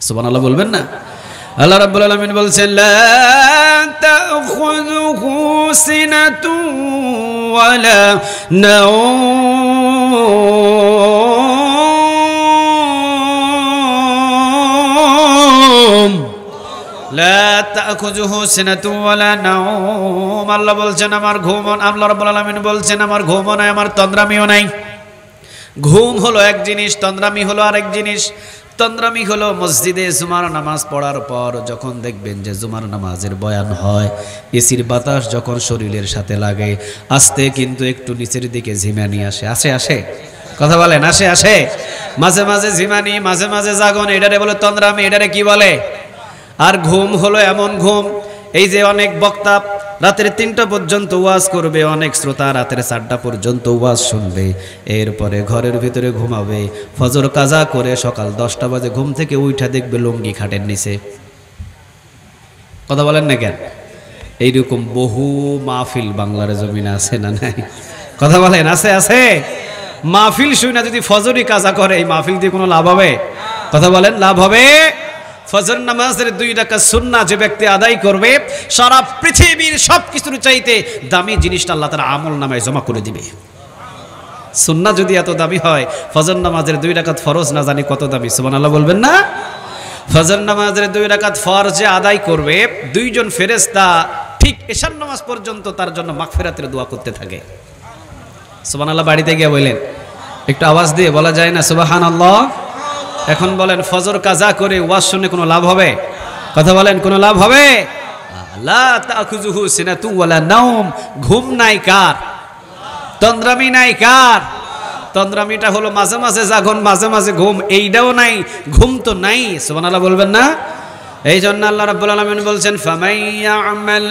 সুবহানাল্লাহ বলবেন না? আল্লাহ রাব্বুল আলামিন বলছেন, লা তাখুযুহু সিনাতু ওয়ালা নাওম, লা তাখুযুহু সিনাতু ওয়ালা নাওম। আল্লাহ বলছেন, আমার ঘুম, আল্লাহ রাব্বুল আলামিন বলছেন, আমার ঘুমও নাই, আমার তন্দ্রামিও নাই। ঘুম হলো এক জিনিস, তন্দ্রামি হলো আরেক জিনিস। তন্দ্রামি হলো মসজিদে জুমার নামাজ পড়ার পর যখন দেখবেন যে জুমার নামাজের বয়ান হয়, এসির বাতাস যখন শরীরের সাথে লাগে, আস্তে কিন্তু একটু নিচের দিকে ঝিমানি আসে কথা বলেন, আসে মাঝে মাঝে ঝিমানি, মাঝে মাঝে জাগন, এটারে বলে তন্দ্রামি, এটারে কি বলে? আর ঘুম হলো এমন ঘুম, এই যে অনেক বক্তা রাতের 3টা পর্যন্ত ওয়াজ করবে, অনেক শ্রোতা রাতের 4টা পর্যন্ত ওয়াজ শুনবে, এরপরে ঘরের ভিতরে ঘুমাবে, ফজর কাজা করে সকাল 10টা বাজে ঘুম থেকে উঠা দেখবে লুঙ্গি খাটের নিচে। কথা বলেন না কেন? এইরকম বহু মাহফিল বাংলার জমিনে আছে না নাই? কথা বলেন, আছে মাহফিল শুই না যদি ফজরই কাজা করে, এই মাহফিল দিয়ে কোনো লাভ হবে? কথা বলেন, লাভ হবে? ফজর নামাজের 2 রাকাত সুন্নাহ যে ব্যক্তি আদায় করবে, সারা পৃথিবীর সবকিছুর চাইতে দামি জিনিসটা আল্লাহ তাআলা আমল নামায় জমা করে দিবে। সুন্নাহ যদি এত দামি হয়, ফজর নামাজের 2 রাকাত ফরজ না জানি কত দামি, সুবহানাল্লাহ বলবেন না? ফজর নামাজের 2 রাকাত ফরজ যে আদায় করবে, 2 জন ফেরেশতা ঠিক এশার নামাজ পর্যন্ত তার জন্য মাগফিরাতের দোয়া করতে থাকে। সুবহানাল্লাহ বাড়িতে গিয়ে বলেন, একটু আওয়াজ দিয়ে বলা যায় না সুবহানাল্লাহ? এখন বলেন, ফজর কাজা করে ওয়াজ শুনে কোনো লাভ হবে? কথা বলেন, কোনো লাভ হবে? লা তাখুযুহু সিনাতু ওয়ালা নাওম, ঘুম নাই কার? তন্দ্রামি নাই কার? তন্দ্রামিটা হলো মাঝে মাঝে জাগন, মাঝে মাঝে ঘুম, এইটাও নাই, ঘুম তো নাই। সুবহানাল্লাহ বলবেন না? এই জন্য আল্লাহ রাব্বুল আলামিন বলছেন, ফামাইয়া'মাল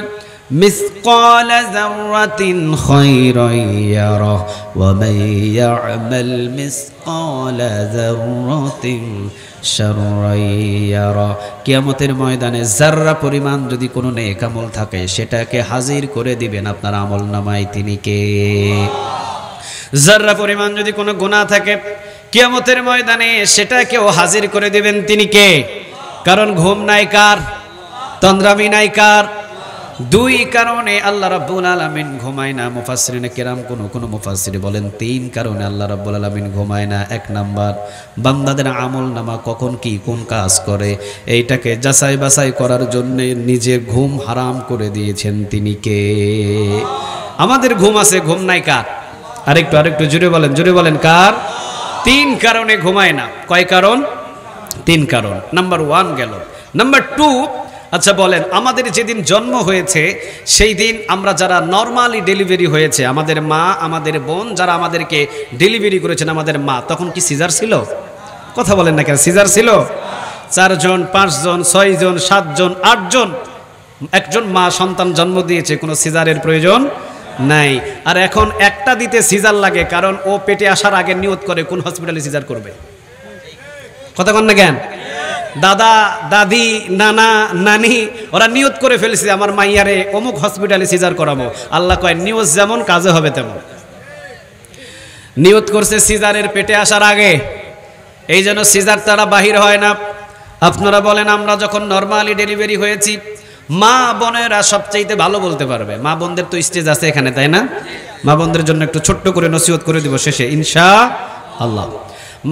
مثقال ذرة خيرا يره ومن يعمل مثقال ذرة شرا يره। কিয়ামতের ময়দানে যাররা পরিমাণ যদি কোনো নেক আমল থাকে, সেটাকে হাজির করে দিবেন আপনার আমল নামায়। তিনি কে? যাররা পরিমাণ যদি কোনো গুনাহ থাকে, কিয়ামতের ময়দানে সেটাকেও হাজির করে দিবেন। তিনি কে? কারণ ঘুম নাই কার? তন্দ্রামি নাই কার? 2 কারণে আল্লাহ রাব্বুল আলামিন ঘুমায় না। মুফাসসিরিনে কেরাম কোন মুফাসসির বলেন 3 কারণে আল্লাহ রাব্বুল আলামিন ঘুমায় না। 1 নাম্বার, বান্দাদের আমল নামা কখন কি কোন কাজ করে এইটাকে যাচাই বাছাই করার জন্য নিজের ঘুম হারাম করে দিয়েছেন। তিনি কে? আমাদের ঘুম আছে, ঘুম নাই কার? আরেকটু জোরে বলেন কার? 3 কারণে ঘুমায় না। কয় কারণ? 3 কারণ। নাম্বার 1 গেল। নাম্বার 2, আচ্ছা বলেন, আমাদের যেদিন জন্ম হয়েছে সেই দিন আমরা যারা নরমালি ডেলিভারি হয়েছে, আমাদের মা আমাদের বোন যারা আমাদেরকে ডেলিভারি করেছেন, আমাদের মা, তখন কি সিজার ছিল? কথা বলেন না কেন? সিজার ছিল? 4 জন, 5 জন, 6 জন, 7 জন, 8 জন একজন মা সন্তান জন্ম দিয়েছে, কোনো সিজারের প্রয়োজন নাই। আর এখন একটা দিতে সিজার লাগে, কারণ ও পেটে আসার আগে নিয়ত করে কোন হসপিটালে সিজার করবে। কথা বলেন না কেন? দাদা দাদি নানা নানি ওরা নিয়ত করে ফেলেছে, আমার মাইয়ারে অমুক হসপিটালে সিজার করাবো। আল্লাহ কয়, নিয়ত যেমন কাজে হবে তেমন। নিয়ত করছে সিজারের পেটে আসার আগে, এই জন্য সিজার তারা বাহির হয় না। আপনারা বলেন, আমরা যখন নরমালি ডেলিভারি হয়েছি, মা বোনেরা সবচাইতে ভালো বলতে পারবে। মা বোনদের তো স্টেজ আছে এখানে, তাই না? মা বোনদের জন্য একটু ছোট্ট করে নসিহত করে দিব শেষে ইনশাআল্লাহ।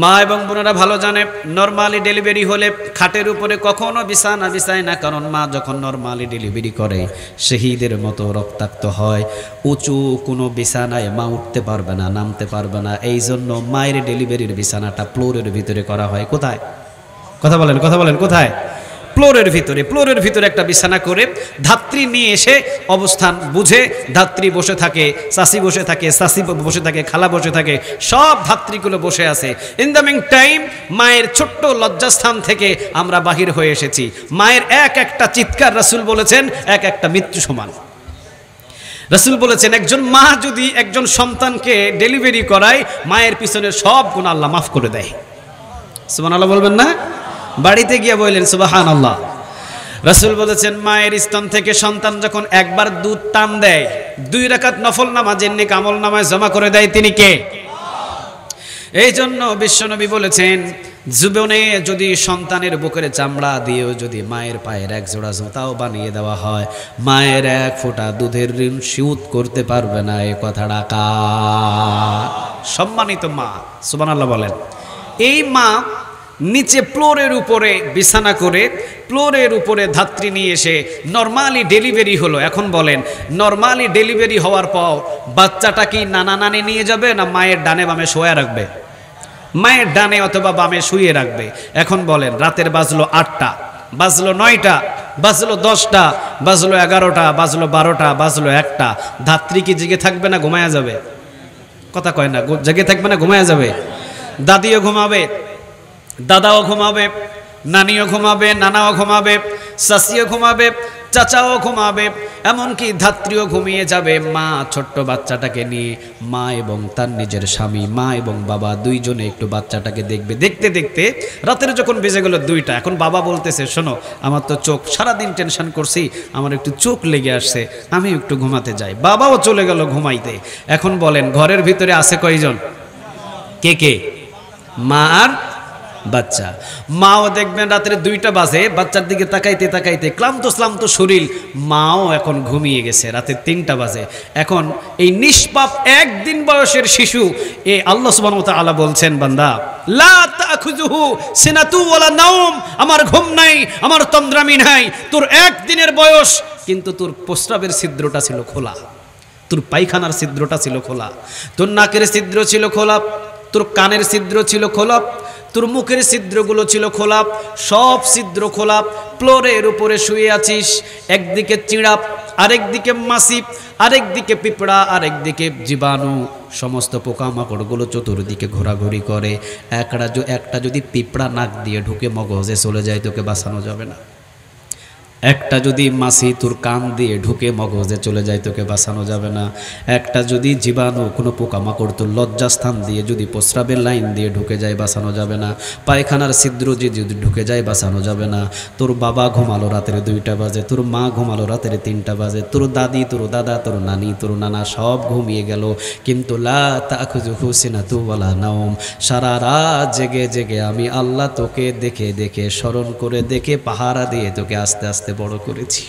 মা এবং বোনেরা ভালো জানে, নরমালি ডেলিভারি হলে খাটের উপরে কখনো বিছানা বিছায় না, কারণ মা যখন নরমালি ডেলিভারি করে শহীদের মতো রক্তাক্ত হয়, উঁচু কোনো বিছানায় মা উঠতে পারবে না, নামতে পারবে না। এই জন্য মায়ের ডেলিভারির বিছানাটা ফ্লোরের ভিতরে করা হয়। কোথায়? কথা বলেন কোথায়? ফ্লোরের ভিতরে একটা বিছানা করে ধাত্রী নিয়ে এসে অবস্থান বুঝে ধাত্রী বসে থাকে, চাষি বসে থাকে, চাষি বসে থাকে, খালা বসে থাকে, সব ধাত্রীগুলো বসে আছে। ইন দ্য মিন টাইম মায়ের ছোট্ট লজ্জাস্থান থেকে আমরা বাহির হয়ে এসেছি। মায়ের এক একটা চিৎকার রাসূল বলেছেন এক একটা মৃত্যু সমান। রাসূল বলেছেন, একজন মা যদি একজন সন্তানকে ডেলিভারি করায়, মায়ের পিছনের সব গুনাহ আল্লাহ মাফ করে দেয়। সুবহানাল্লাহ বলবেন না? বাড়িতে গিয়ে বললেন সুবহানাল্লাহ। রাসূল বলেছেন, মায়ের স্তন থেকে সন্তান যখন একবার দুধ টান দেয়, 2 রাকাত নফল নামাজের নেক আমল নামায় জমা করে দেয়। তিনি কে? এই জন্য বিশ্বনবী বলেছেন, জীবনে যদি সন্তানের বুকের চামড়া দিয়েও যদি মায়ের পায়ের 1 জোড়া জুতাও বানিয়ে দেওয়া হয়, মায়ের 1 ফোঁটা দুধের ঋণ শোধ করতে পারবে না। এই কথাটা কার? সম্মানিত মা। সুবহানাল্লাহ বলেন। এই মা নিচে ফ্লোরের উপরে বিছানা করে ফ্লোরের উপরে ধাত্রী নিয়ে এসে নরমালি ডেলিভারি হলো। এখন বলেন, নরমালি ডেলিভারি হওয়ার পর বাচ্চাটা কি নানা নানি নিয়ে যাবে, না মায়ের ডানে বামে শোয়া রাখবে? মায়ের ডানে অথবা বামে শুয়ে রাখবে। এখন বলেন রাতের বাজলো 8টা, বাজলো 9টা, বাজলো 10টা, বাজলো 11টা, বাজলো 12টা, বাজলো 1টা, ধাত্রী কি জেগে থাকবে না ঘুমায়া যাবে? কথা কয় না, জেগে থাকবে না ঘুমায়া যাবে? দাদিও ঘুমাবে, দাদাও ঘুমাবে, নানিও ঘুমাবে, নানাও ঘুমাবে, চাচিও ঘুমাবে, চাচাও ঘুমাবে, এমনকি ধাত্রীও ঘুমিয়ে যাবে। মা ছোট্ট বাচ্চাটাকে নিয়ে, মা এবং তার নিজের স্বামী, মা এবং বাবা দুইজনে একটু বাচ্চাটাকে দেখবে। দেখতে দেখতে রাতের যখন বেজে গেল 2টা, এখন বাবা বলতেছে শোনো আমার তো চোখ, সারাদিন টেনশন করছি, আমার একটু চোখ লেগে আসছে, আমি একটু ঘুমাতে যাই। বাবাও চলে গেল ঘুমাইতে। এখন বলেন ঘরের ভিতরে আছে কয়জন? কে কে? মা আর বাচ্চা। মাও দেখবেন রাত্রে 2টা বাজে, বাচ্চার দিকে তাকাইতে তাকাইতে ক্লান্ত শ্লান্ত শরীর, মাও এখন ঘুমিয়ে গেছে, রাতে 3টা বাজে। এখন এই নিষ্পাপ 1 দিন বয়সের শিশু, এ আল্লাহ সুবহানাহু ওয়া তাআলা বলছেন বান্দা লা তাখুযুহু সিনাতু ওয়ালা নাওম, আমার ঘুম নাই, আমার তন্দ্রামি নাই। তোর 1 দিনের বয়স, কিন্তু তোর প্রস্রাবের ছিদ্রটা ছিল খোলা, তোর পায়খানার ছিদ্রটা ছিল খোলা, তোর নাকের ছিদ্র ছিল খোলা, তোর কানের ছিদ্র ছিল খোলা, তোর মুখের ছিদ্রগুলো ছিল খোলা, সব ছিদ্র খোলা। ফ্লোরের উপরে শুয়ে আছিস, একদিকে চিড়াপ, আরেকদিকে মাছি, আরেকদিকে পিঁপড়া, আরেকদিকে জীবাণু, সমস্ত পোকামাকড়গুলো চতুর্দিকে ঘোরাঘুরি করে। একটা যদি পিঁপড়া নাক দিয়ে ঢুকে মগজে চলে যায়, তোকে বাঁচানো যাবে না। একটা যদি মাছি তোর কান দিয়ে ঢুকে মগজে চলে যায়, তোকে বাঁচানো যাবে না। একটা যদি জীবাণু, কোনো পোকামাকড় তোর লজ্জাস্থান দিয়ে যদি প্রস্রাবের লাইন দিয়ে ঢুকে যায়, বাঁচানো যাবে না। পায়খানার ছিদ্র যদি ঢুকে যায়, বাঁচানো যাবে না। তোর বাবা ঘুমালো রাতের 2টা বাজে, তোর মা ঘুমালো রাতের 3টা বাজে, তোর দাদি, তোর দাদা, তোর নানি, তোর নানা সব ঘুমিয়ে গেল, কিন্তু লা তাখুযুহু সিনাতু ওয়ালা নাওম, সারা রাত জেগে জেগে আমি আল্লাহ তোকে দেখে দেখে, স্মরণ করে দেখে, পাহারা দিয়ে তোকে আস্তে আস্তে বড় করেছি।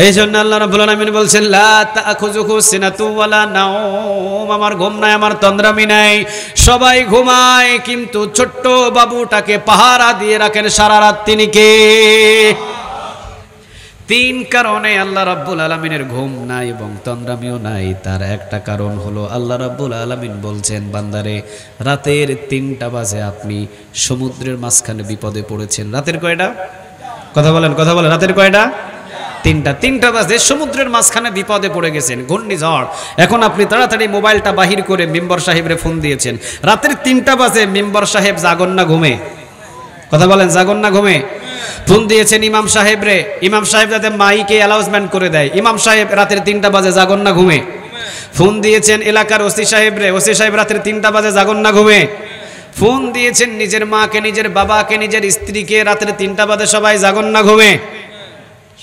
এই জন্য আল্লাহ রাব্বুল আলামিন বলছেন লা তাখুযুহু সিনাতু ওয়ালা নাওম, আমার ঘুম নাই, আমার তন্দ্রামি নাই। সবাই ঘুমায়, কিন্তু ছোট্ট বাবুটাকে পাহারা দিয়ে রাখেন সারা রাত। তিনি কে? 3 কারণে আল্লাহ রাব্বুল আলামিনের ঘুম নাই এবং তন্দ্রামিও নাই। তার একটা কারণ হলো আল্লাহ রাব্বুল আলামিন বলছেন বান্দারে রাতের 3টা বাজে আপনি সমুদ্রের মাঝখানে বিপদে পড়েছেন। রাতের কয়টা? কথা বলেন, কথা বলেন, রাতের কয়টা? 3টা বাজে সমুদ্রের মাঝখানে বিপদে পড়ে গেছেন, ঘূর্ণিঝড়। এখন আপনি তাড়াতাড়ি মোবাইলটা বাহির করে মেম্বার সাহেবরে ফোন দিয়েছেন। রাতের 3টা বাজে মেম্বার সাহেব জাগন না ঘুমে? কথা বলেন, জাগন না ঘুমে? ফোন দিয়েছেন ইমাম সাহেবরে, ইমাম সাহেব যাতে মাইকে অ্যানাউন্সমেন্ট করে দেয়। ইমাম সাহেব রাতের 3টা বাজে জাগন না ঘুমে? ফোন দিয়েছেন এলাকার ওসি সাহেবরে, ওসি সাহেব রাতের 3টা বাজে জাগন না ঘুমে? ফোন দিয়েছেন নিজের মাকে, নিজের বাবাকে, নিজের স্ত্রীকে, রাতের 3টা বাজে সবাই জাগন না ঘুমে?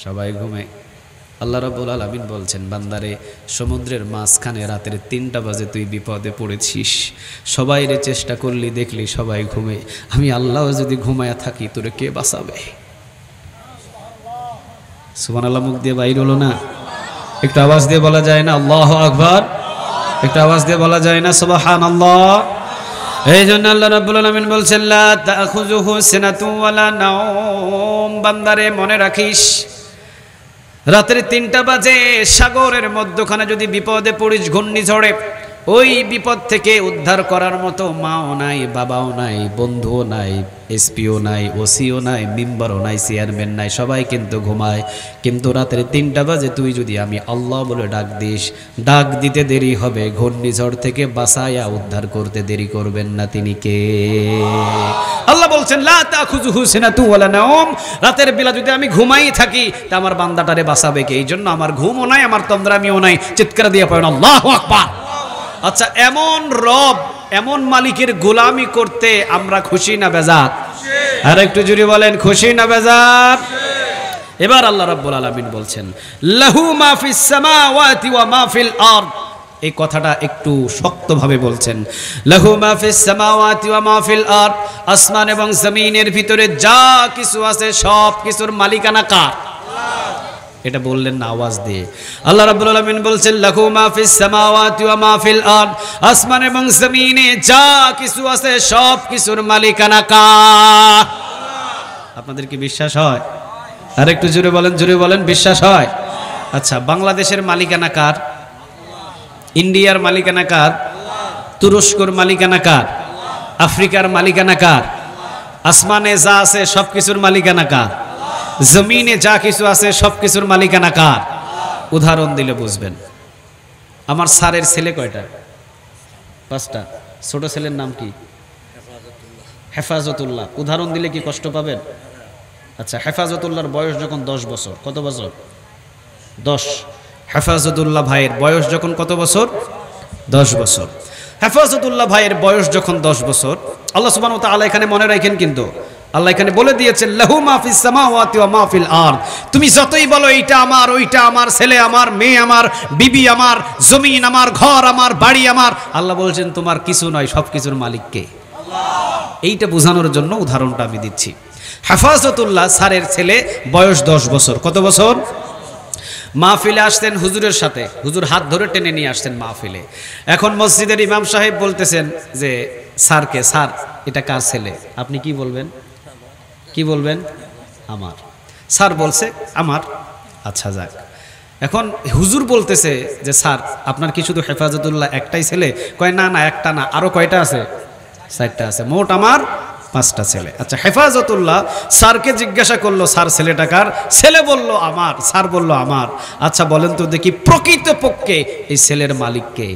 সবাই ঘুমে। আল্লাহ রাব্বুল আলামিন বলছেন বান্দারে সমুদ্রের মাঝখানে রাতের 3টা বাজে তুই বিপদে পড়েছিস, সবাই রে চেষ্টা করলি, দেখলি সবাই ঘুমে, আমি আল্লাহ যদি ঘুমায়া থাকি তোরে কে বাঁচাবে? সুবহানাল্লাহ মুখ দিয়ে বাইর হলো না? একটু আওয়াজ দিয়ে বলা যায় না আল্লাহু আকবার? একটু আওয়াজ দিয়ে বলা যায় না সুবহানাল্লাহ? এই জন্য আল্লাহ রাব্বুল আলামিন বলছেন লা তাখুযুহু সিনাতু ওয়ালা নাওম, বান্দারে মনে রাখিস রাতের 3টা বাজে সাগরের মধ্যখানে যদি বিপদে পড়িস, ঘূর্ণিঝড়ে, ওই বিপদ থেকে উদ্ধার করার মতো মাও নাই, বাবাও নাই, বন্ধুও নাই, এসপিও নাই, ওসিও নাই, মেম্বারও নাই, চেয়ারম্যান নাই, সবাই কিন্তু ঘুমায়। কিন্তু রাতের 3টা বাজে তুই যদি আমি আল্লাহ বলে ডাক দিস, ডাক দিতে দেরি হবে, ঘূর্ণিঝড় থেকে বাঁচায়া উদ্ধার করতে দেরি করবেন না। তিনি কে? আল্লাহ বলছেন লা তাখুযুহু সিনাতু ওয়ালা নাওম, রাতের বেলা যদি আমি ঘুমাই থাকি তা আমার বান্দাটারে বাঁচাবে কে? এই জন্য আমার ঘুমও নাই, আমার তন্দ্রামিও নাই। চিৎকার দিয়ে পড়েন আল্লাহু আকবার। আচ্ছা, এমন রব, এমন মালিকের গোলামি করতে আমরা খুশি না বেজার? আর একটু জোরে বলেন, খুশি না বেজার? এবার আল্লাহ রাব্বুল আলামিন বলছেন লাহু মা ফিস সামাওয়াতি ওয়া মা ফিল আরদ। এই কথাটা একটু শক্তভাবে বলছেন, লাহু মা ফিস সামাওয়াতি ওয়া মা ফিল আরদ, আসমান এবং জমিনের ভিতরে যা কিছু আছে সব কিছুর মালিকানা কার? এটা বললেন না আওয়াজ দিয়ে? আল্লাহ রাব্বুল আলামিন বলছেন লাহু মা ফিস সামাওয়াতি ওয়া মা ফিল আরদ, আসমান এবং জমিনে যা কিছু আছে সব কিছুর মালিকানা কার? আপনাদের কি বিশ্বাস হয়? আর একটু জোরে বলেন, জোরে বলেন, বিশ্বাস হয়? আচ্ছা, বাংলাদেশের মালিকানা কার? ইন্ডিয়ার মালিকানা কার? তুরস্কর মালিকানা কার? আফ্রিকার মালিকানা কার? আসমানে যা আছে সবকিছুর মালিকানা কার? জমিনে যা কিছু আছে সবকিছুর মালিকানা কার? উদাহরণ দিলে বুঝবেন। আমার স্যারের ছেলে কয়টা? 5টা। ছোট ছেলের নাম কি? হেফাজতুল্লাহ। উদাহরণ দিলে কি কষ্ট পাবেন? আচ্ছা, হেফাজতুল্লাহর বয়স যখন 10 বছর, কত বছর? 10। হেফাজতুল্লাহ ভাইয়ের বয়স যখন কত বছর? 10 বছর। হেফাজতুল্লাহ ভাইয়ের বয়স যখন 10 বছর, আল্লাহ সুবহানাহু ওয়া তাআলা এখানে মনে রাখেন, কিন্তু আল্লাহ এখানে বলে দিয়েছেন লাহু মা ফিস সামাওয়াতি ওয়া মা ফিল আরদ। তুমি যতই বলো এইটা আমার, ওইটা আমার, ছেলে আমার, মেয়ে আমার, বিবি আমার, জমিন আমার, ঘর আমার, বাড়ি আমার, আল্লাহ বলছেন তোমার কিছু নয়, সবকিছুর মালিক কে? আল্লাহ। এইটা বোঝানোর জন্য উদাহরণটা আমি দিচ্ছি। হেফাজতুল্লাহ স্যারের ছেলে, বয়স 10 বছর। কত বছর? মাহফিলে আসতেন হুজুরের সাথে, হুজুর হাত ধরে টেনে নিয়ে আসতেন মাহফিলে। এখন মসজিদের ইমাম সাহেব বলতেছেন যে স্যারকে, স্যার এটা কার ছেলে? আপনি কি বলবেন? কি বলবেন? আমার। স্যার বলছে আমার। আচ্ছা যাক। এখন হুজুর বলতেছে যে স্যার আপনার কি শুধু হেফাজতুল্লাহ একটাই ছেলে? কয় না না, একটা না, আরো কয়টা আছে? 4টা আছে, মোট আমার 5টা ছেলে। আচ্ছা, হেফাজতুল্লাহ স্যারকে জিজ্ঞাসা করলো স্যার ছেলেটা কার? ছেলে বলল আমার। স্যার বলল আমার। আচ্ছা বলেন তো দেখি প্রকৃতপক্ষে এই ছেলের মালিক কে?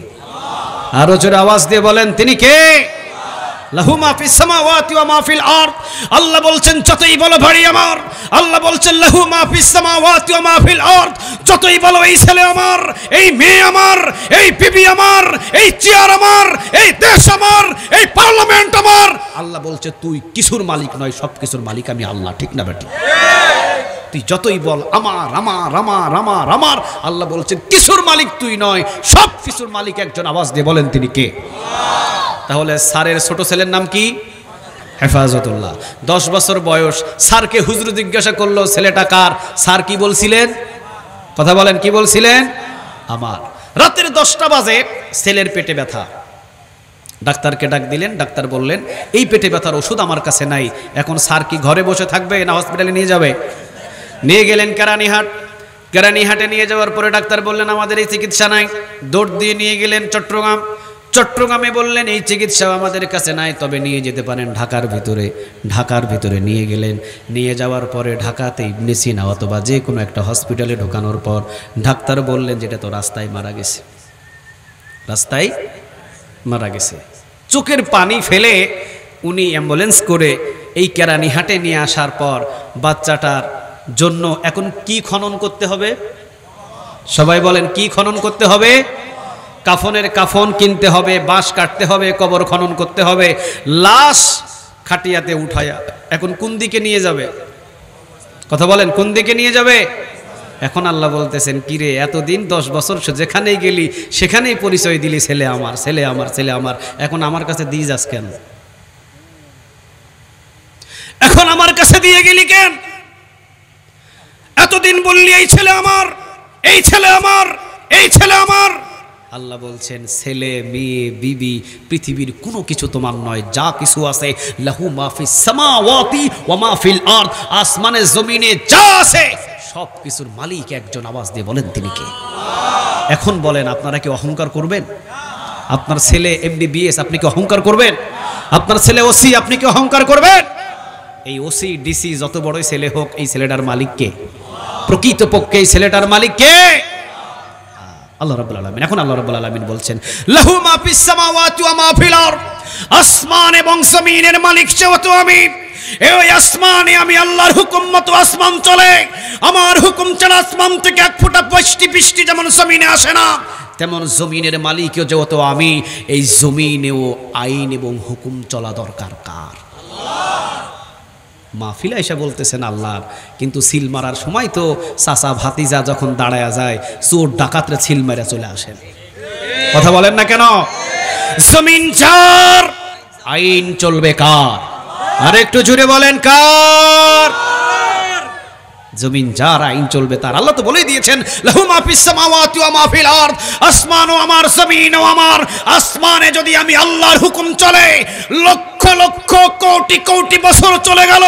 আরো জোরে আওয়াজ দিয়ে বলেন তিনি কে? লাহু মা ফিস সামাওয়াতি ওয়া মা ফিল আরদ। আল্লাহ বলছেন যতই বলো বাড়ি আমার, আল্লাহ বলছেন লাহু মা ফিস সামাওয়াতি ওয়া মা ফিল আরদ। যতই বলো এই ছেলে আমার, এই মেয়ে আমার, এই বিবি আমার, এই চেয়ার আমার, এই দেশ আমার, এই পার্লামেন্ট আমার, আল্লাহ বলছে তুই কিছুর মালিক নয়, সব কিছুর মালিক আমি আল্লাহ। ঠিক না বেটি? তুই যতই বল আমার আমার আমার আমার আমার, আল্লাহ বলছেন কিছুর মালিক তুই নয়, সব কিছুর মালিক একজন। আওয়াজ দিয়ে বলেন তিনি কে? তাহলে স্যারের ছোট ছেলের নাম কি? হেফাজতুল্লাহ। 10 বছর বয়স। স্যারকে হুজুর জিজ্ঞাসা করলো ছেলেটা কার? স্যার কি বলছিলেন? কথা বলেন, কি বলছিলেন? আমার। রাতের 10টা বাজে, ছেলের পেটে ব্যথা। ডাক্তারকে ডাক দিলেন। ডাক্তার বললেন এই পেটে ব্যথার ওষুধ আমার কাছে নাই। এখন স্যার কি ঘরে বসে থাকবে না হসপিটালে নিয়ে যাবে? নিয়ে গেলেন কেরানীহাট। কেরানীহাটে নিয়ে যাওয়ার পরে ডাক্তার বললেন আমাদের এই চিকিৎসা নাই। দৌড় দিয়ে নিয়ে গেলেন চট্টগ্রাম। চট্টগ্রামে বললেন এই চিকিৎসা আমাদের কাছে নাই, তবে নিয়ে যেতে পারেন ঢাকার ভিতরে। ঢাকার ভিতরে নিয়ে গেলেন। নিয়ে যাওয়ার পরে ঢাকাতে ইবনে সিনা অথবা যে কোনো একটা হসপিটালে ঢোকানোর পর ডাক্তার বললেন যেটা তো রাস্তায় মারা গেছে, রাস্তায় মারা গেছে। চোখের পানি ফেলে উনি অ্যাম্বুলেন্স করে এই কেরানীহাটে নিয়ে আসার পর বাচ্চাটার জন্য এখন কি খনন করতে হবে? সবাই বলেন কি খনন করতে হবে? কাফনের কাফন কিনতে হবে, বাঁশ কাটতে হবে, কবর খনন করতে হবে, লাশ খাটিয়াতে উঠায়া এখন কোন দিকে নিয়ে যাবে? কথা বলেন, কোন দিকে নিয়ে যাবে? এখন আল্লাহ বলতেছেন কিরে এতদিন 10 বছর যেখানেই গেলি সেখানেই পরিচয় দিলি ছেলে আমার, ছেলে আমার, ছেলে আমার, এখন আমার কাছে দিয়ে যাস কেন? এখন আমার কাছে দিয়ে গেলি কেন? এতদিন বললি এই ছেলে আমার, এই ছেলে আমার, এই ছেলে আমার। আল্লাহ বলছেন ছেলে মেয়ে বিবি পৃথিবীর কোনো কিছু তোমার নয়, যা কিছু আছে লাহু মা ফিস সামাওয়াতি ওয়া মা ফিল আরদ, আসমানে জমিনে যা আছে সব কিছুর মালিক একজন। আওয়াজ দিয়ে বলেন তিনি কে? এখন বলেন আপনারা কি অহংকার করবেন? আপনার ছেলে MBBS, আপনি কি অহংকার করবেন? আপনার ছেলে ওসি, আপনি কি অহংকার করবেন? এই ওসি ডিসি যত বড়ই ছেলে হোক, এই ছেলেটার মালিক কে? প্রকৃতপক্ষে এই ছেলেটার মালিক কে? আল্লাহ রাব্বুল আলামিন। এখন আল্লাহ রাব্বুল আলামিন বলছেন লাহু মা ফিস সামাওয়াতি ওয়া মা ফিল আরদ, আসমান এবং জমিনের মালিক যেহেতু আমি, এই আসমানে আমি আল্লাহর হুকুম মতো আসমান চলে, আমার হুকুম ছাড়া আসমান থেকে এক ফোঁটা বৃষ্টি যেমন জমিনে আসে না, তেমন জমিনের মালিকও যেহেতু আমি, এই জমিনেও আইন এবং হুকুম চলা দরকার কার? মাহফিলে এসে বলতেছেন আল্লাহর, কিন্তু সিল মারার সময় তো চাচা ভাতিজা যখন দাঁড়ায়া যায় চোর ডাকাতরা সিল মারা চলে আসেন। কথা বলেন না কেন? জমিন যার, আইন চলবে কার? আর একটু জুড়ে বলেন কার? জমিন যার, আইন চলবে তার। আল্লাহ তো বলেই দিয়েছেন লাহু মা ফিস সামাওয়াতি ওয়া মা ফিল আরদ, আসমানও আমার জমিনও আমার। আসমানে যদি আমি আল্লাহর হুকুম চলে লক্ষ লক্ষ কোটি কোটি বছর চলে গেল,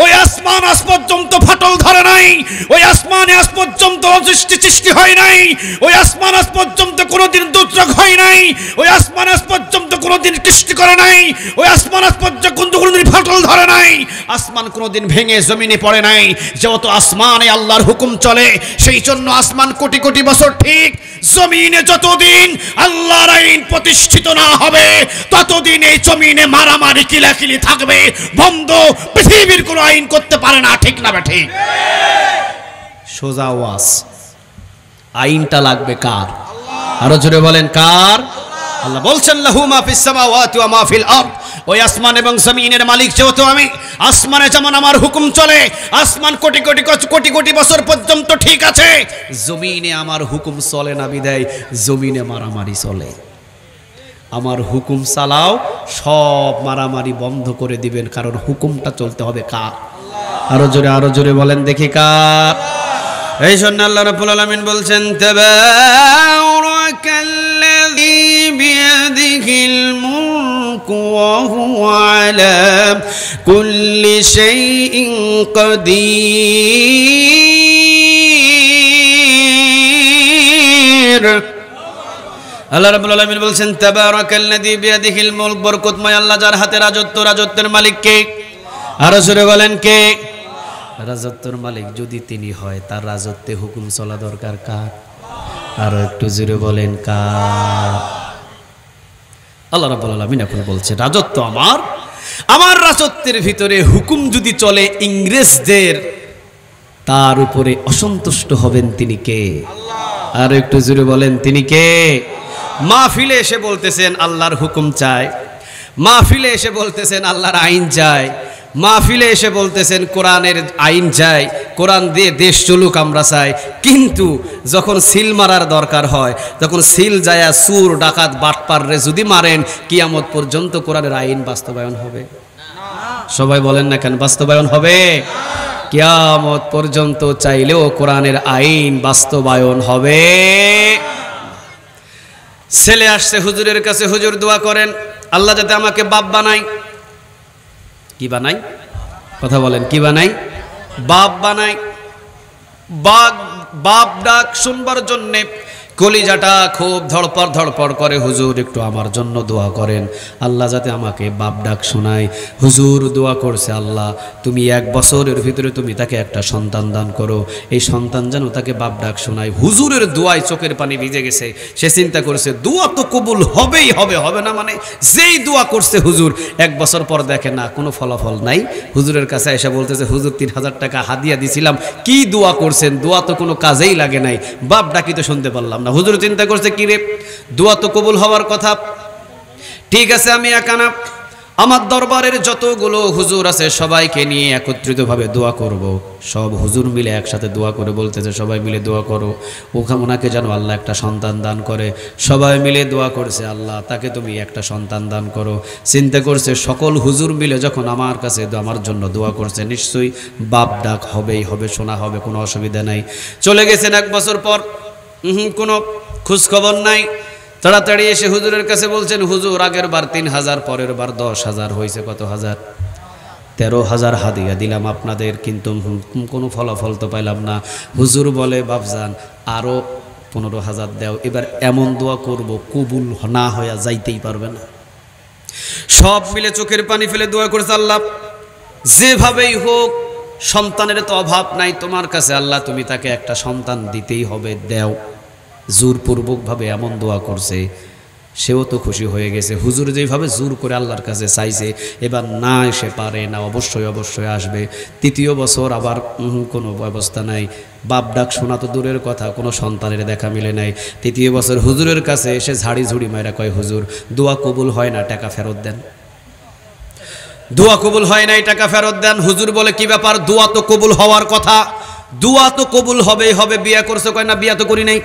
ওই আসমান আজ পর্যন্ত ফাটল ধরে নাই, ওই আসমানে আজ পর্যন্ত পর্যন্ত সৃষ্টি হয় নাই, ওই আসমান আজ পর্যন্ত কোনোদিন দুর্যোগ হয় নাই, ওই আসমান আজ পর্যন্ত কোনোদিন সৃষ্টি করে নাই, ওই আসমান আজ পর্যন্ত কোনোদিন ফাটল ধরে নাই, আসমান কোনোদিন ভেঙে জমিনে পড়ে নাই। যেহেতু আসমানে আল্লাহর হুকুম চলে, সেই জন্য আসমান কোটি কোটি বছর ঠিক, জমিনে যতদিন আল্লাহর আইন প্রতিষ্ঠিত না হবে ততদিন এই জমিনে মারামারি কিলাকিলি থাকবে, বন্ধ। পৃথিবীর কোনো আইন করতে পারে না, ঠিক না ঠিক? সোজা ওয়াজ। আইনটা লাগবে কার? আরো জোরে বলেন কার? আল্লাহ বলছেন লাহু মা ফিস সামাওয়াতি ওয়া মা ফিল আরদ, ওই আসমান এবং জমিনের মালিক যেহেতু আমি, আসমানে যেমন আমার হুকুম চলে, আসমান কোটি কোটি কোটি কোটি বছর পর্যন্ত ঠিক আছে, জমিনে আমার হুকুম চলে না বিধায় জমিনে মারামারি চলে। আমার হুকুম চালাও, সব মারামারি বন্ধ করে দিবেন, কারণ হুকুমটা চলতে হবে কার? আরো জোরে বলেন দেখি কার? এই জন্য আল্লাহ রাব্বুল আলামিন বলছেন তাবারাকাল্লাযী বিয়াদিহিল মুলকু ওয়া হুয়া আলা কুল্লি শাইইন কাদির। আল্লাহ রাব্বুল আলামিন বলছেন তাবারাকাল্লাযী বিয়াদিহিল মুলক, বরকতময় আল্লাহ যার হাতে রাজত্ব, রাজত্বের মালিক কে? আরো জোরে বলেন কে? রাজত্বের মালিক যদি তিনি হয়, তার রাজত্বে হুকুম চলা দরকার কার? আরো একটু জোরে বলেন কার? আল্লাহ রাব্বুল আলামিন এখন বলছে রাজত্ব আমার, আমার রাজত্বের ভিতরে হুকুম যদি চলে ইংরেজদের, তার উপরে অসন্তুষ্ট হবেন তিনি কে? আর একটু জোরে বলেন তিনি কে? মাহফিলে এসে বলতেছেন আল্লাহর হুকুম চাই, মাহফিলে এসে বলতেছেন আল্লাহর আইন চাই, মাহফিলে এসে বলতেছেন কোরআনের আইন চাই, কোরআন দিয়ে দেশ চলুক আমরা চাই, কিন্তু যখন সিল মারার দরকার হয়, তখন সিল যায়া সুর ডাকাত বাটপাররে যদি মারেন, কিয়ামত পর্যন্ত কোরআনের আইন বাস্তবায়ন হবে? সবাই বলেন না কেন বাস্তবায়ন হবে? কিয়ামত পর্যন্ত চাইলেও কোরআনের আইন বাস্তবায়ন হবে। ছেলে আসছে হুজুরের কাছে, হুজুর দোয়া করেন আল্লাহ যাতে আমাকে বাপ বানাই। কি বানাই? কথা বলেন, কি বানাই? বাপ বানাই। বাপ ডাক শুনবার জন্যে কলিজাটা খুব ধড়পড় করে, হুজুর একটু আমার জন্য দোয়া করেন, আল্লাহ যাতে আমাকে বাপ ডাক শোনায়। হুজুর দোয়া করছে, আল্লাহ তুমি 1 বছরের ভিতরে তুমি তাকে একটা সন্তান দান করো, এই সন্তান যেন তাকে বাপ ডাক শোনায়। হুজুরের দোয়ায় চোখের পানি ভিজে গেছে, সে চিন্তা করছে দোয়া তো কবুল হবেই হবে, হবে না মানে? যেই দোয়া করছে হুজুর, 1 বছর পর দেখে না কোনো ফলাফল নাই। হুজুরের কাছে এসে বলতেছে হুজুর 3000 টাকা হাদিয়া দিছিলাম, কি দোয়া করছেন? দোয়া তো কোনো কাজেই লাগে নাই, বাপ ডাকি তো শুনতে পারলাম না। হুজুর চিন্তা করছে কি রে, দোয়া তো কবুল হওয়ার কথা, ঠিক আছে আমি একানা আমার দরবারের যতগুলো হুজুর আছে সবাইকে নিয়ে একত্রিতভাবে দোয়া করব। সব হুজুর মিলে একসাথে দোয়া করে বলতেছে সবাই মিলে দোয়া করো, ওনাকে যেন আল্লাহ একটা সন্তান দান করে। সবাই মিলে দোয়া করছে, আল্লাহ তাকে তুমি একটা সন্তান দান করো। চিন্তা করছে সকল হুজুর মিলে যখন আমার কাছে আমার জন্য দোয়া করছে, নিশ্চয়ই বাপ ডাক হবেই হবে, শোনা হবে, কোনো অসুবিধা নাই। চলে গেছেন 1 বছর পর, কোনো খোঁজ খবর নাই। তাড়াতাড়ি এসে হুজুরের কাছে বলছেন হুজুর আগের বার 3000, পরের বার 10,000 হয়েছে, কত হাজার? 13,000 হাদিয়া দিলাম আপনাদের, কিন্তু কোনো ফলাফল তো পাইলাম না। হুজুর বলে বাপজান আরো 15,000 দাও, এবার এমন দোয়া করব কবুল না হয়ে যাইতেই পারবে না। সব মিলে চোখের পানি ফেলে দোয়া করেছে, আল্লাহ যেভাবেই হোক সন্তানের তো অভাব নাই তোমার কাছে, আল্লাহ তুমি তাকে একটা সন্তান দিতেই হবে, দেও। জোরপূর্বকভাবে এমন দোয়া করছে, সেও তো খুশি হয়ে গেছে। হুজুর যেভাবে জোর করে আল্লাহর কাছে চাইছে, এবার না এসে পারে না, অবশ্যই আসবে। 3য় বছর আবার কোনো ব্যবস্থা নাই, বাপ ডাক শোনা তো দূরের কথা, কোনো সন্তানের দেখা মিলে নাই। 3য় বছর হুজুরের কাছে এসে ঝাড়ি মায়েরা কয় হুজুর দোয়া কবুল হয় না, টাকা ফেরত দেন। দোয়া কবুল হয় নাই, টাকা ফেরত দেন। হুজুর বলে কি ব্যাপার, দোয়া তো কবুল হওয়ার কথা, দোয়া তো কবুল হবেই হবে। বিয়ে করছে? কয় না বিয়া তো করি নাই।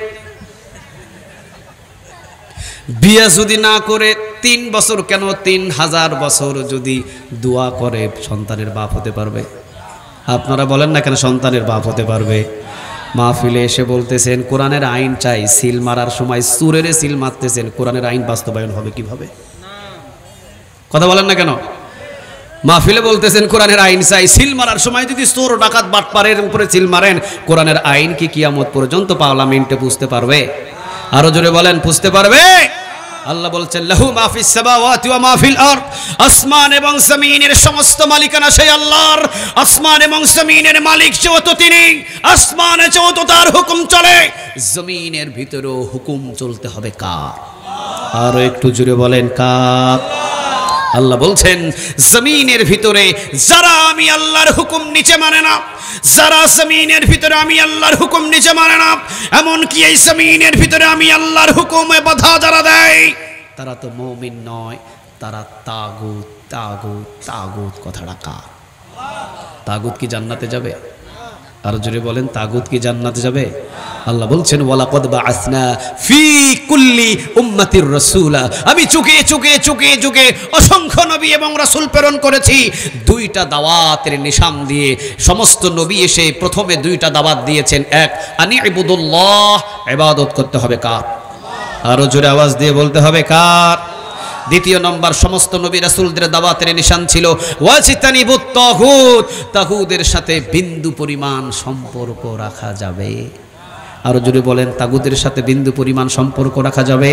বিয়ে যদি না করে 3 বছর কেন 3000 বছর যদি দোয়া করে সন্তানের বাপ হতে পারবে? আপনারা বলেন না কেন সন্তানের বাপ হতে পারবে? মাহফিলে এসে বলতেছেন কোরআনের আইন চাই, সিল মারার সময় সুরের সিল মারতেছেন, কোরআনের আইন বাস্তবায়ন হবে কিভাবে? কথা বলেন না কেন? মাহফিলে বলতেছেন কোরআনের আইন চাই, সিল মারার সময় যদি চোর ডাকাত বাটপারের উপরে সিল মারেন, কোরআনের আইন কি কিয়ামত পর্যন্ত পার্লামেন্টে বুঝতে পারবে? আরো জোরে বলেন, বুঝতে পারবে? আল্লাহ বলছেন লাহু মা ফিস সামাওয়াতি ওয়া মা ফিল আরদ, আসমান এবং জমিনের সমস্ত মালিকানা সেই আল্লাহর। আসমান এবং জমিনের মালিক যেহেতু তিনি, আসমানে যেহেতু তার হুকুম চলে, জমিনের ভিতরেও হুকুম চলতে হবে কার? আরো একটু জোরে বলেন, কার? আল্লাহ বলছেন জমিনের ভিতরে যারা আমি আল্লাহর হুকুম নিচে মানে না, যারা জমিনের ভিতরে আমি আল্লাহর হুকুম নিচে মানে না, এমনকি এই জমিনের ভিতরে আমি আল্লাহর হুকুমে বাধা যারা দেয়, তারা তো মুমিন নয়, তারা তাগুত। তাগুত তাগুত কথাটা কার? তাগুত কি জান্নাতে যাবে? আর জোরে বলেন, তাগুত কি জান্নাতে যাবে? আল্লাহ বলছেন ওয়ালাকাদ বাআসনা ফি কুল্লি উম্মাতির রাসূলা, আমি যুগে যুগে যুগে যুগে অসংখ্য নবী এবং রাসূল প্রেরণ করেছি। দুইটা দাওয়াতের নিশান দিয়ে সমস্ত নবী এসে প্রথমে দুইটা দাওয়াত দিয়েছেন। এক, আনি ইবুদুল্লাহ, ইবাদত করতে হবে কার? আরো জোরে আওয়াজ দিয়ে বলতে হবে, কার? দ্বিতীয় নম্বর, সমস্ত নবী রাসূলদের দাওয়াতের নিশান ছিল ওয়াজিতানিবুত তাগুত, তাগুতের সাথে বিন্দু পরিমাণ সম্পর্ক রাখা যাবে। আরো জোরে বলেন, তাগুতের সাথে বিন্দু পরিমাণ সম্পর্ক রাখা যাবে?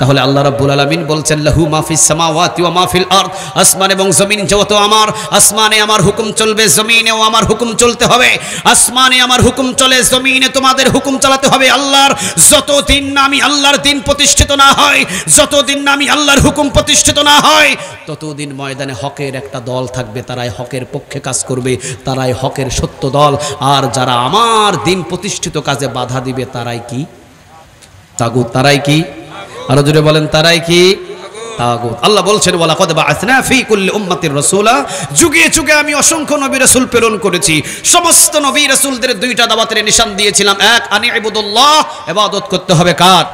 তাহলে আল্লাহ রাব্বুল আলামিন বলছেন লাহু মা ফিস সামাওয়াতি ওয়া মা ফিল আরদ, আসমান এবং জমিন যেহেতু আমার, আসমানে আমার হুকুম চলবে, জমিনেও আমার হুকুম চলতে হবে। আসমানে আমার হুকুম চলে, জমিনে তোমাদের হুকুম চালাতে হবে আল্লাহর। যতদিন না আমি আল্লাহর দিন প্রতিষ্ঠিত না হয়, যতদিন না আমি আল্লাহর হুকুম প্রতিষ্ঠিত না হয়, ততদিন ময়দানে হকের একটা দল থাকবে, তারাই হকের পক্ষে কাজ করবে, তারাই হকের সত্য দল। আর যারা আমার দিন প্রতিষ্ঠিত কাজে বাধা দিবে, তারাই কি? তাগুত। তারাই কি? আরো জোরে বলেন, তারাই কি? তাগুত। আল্লাহ বলছেন ওয়ালাকাদ বাআসনা ফি কুল্লি উম্মাতির রাসূলা, যুগে যুগে আমি অসংখ্য নবী রাসূল প্রেরণ করেছি। সমস্ত নবী রাসূলদের দুইটা দাওয়াতের নিশান দিয়েছিলাম। এক, আনি ইবুদুল্লাহ, ইবাদত করতে হবে কার?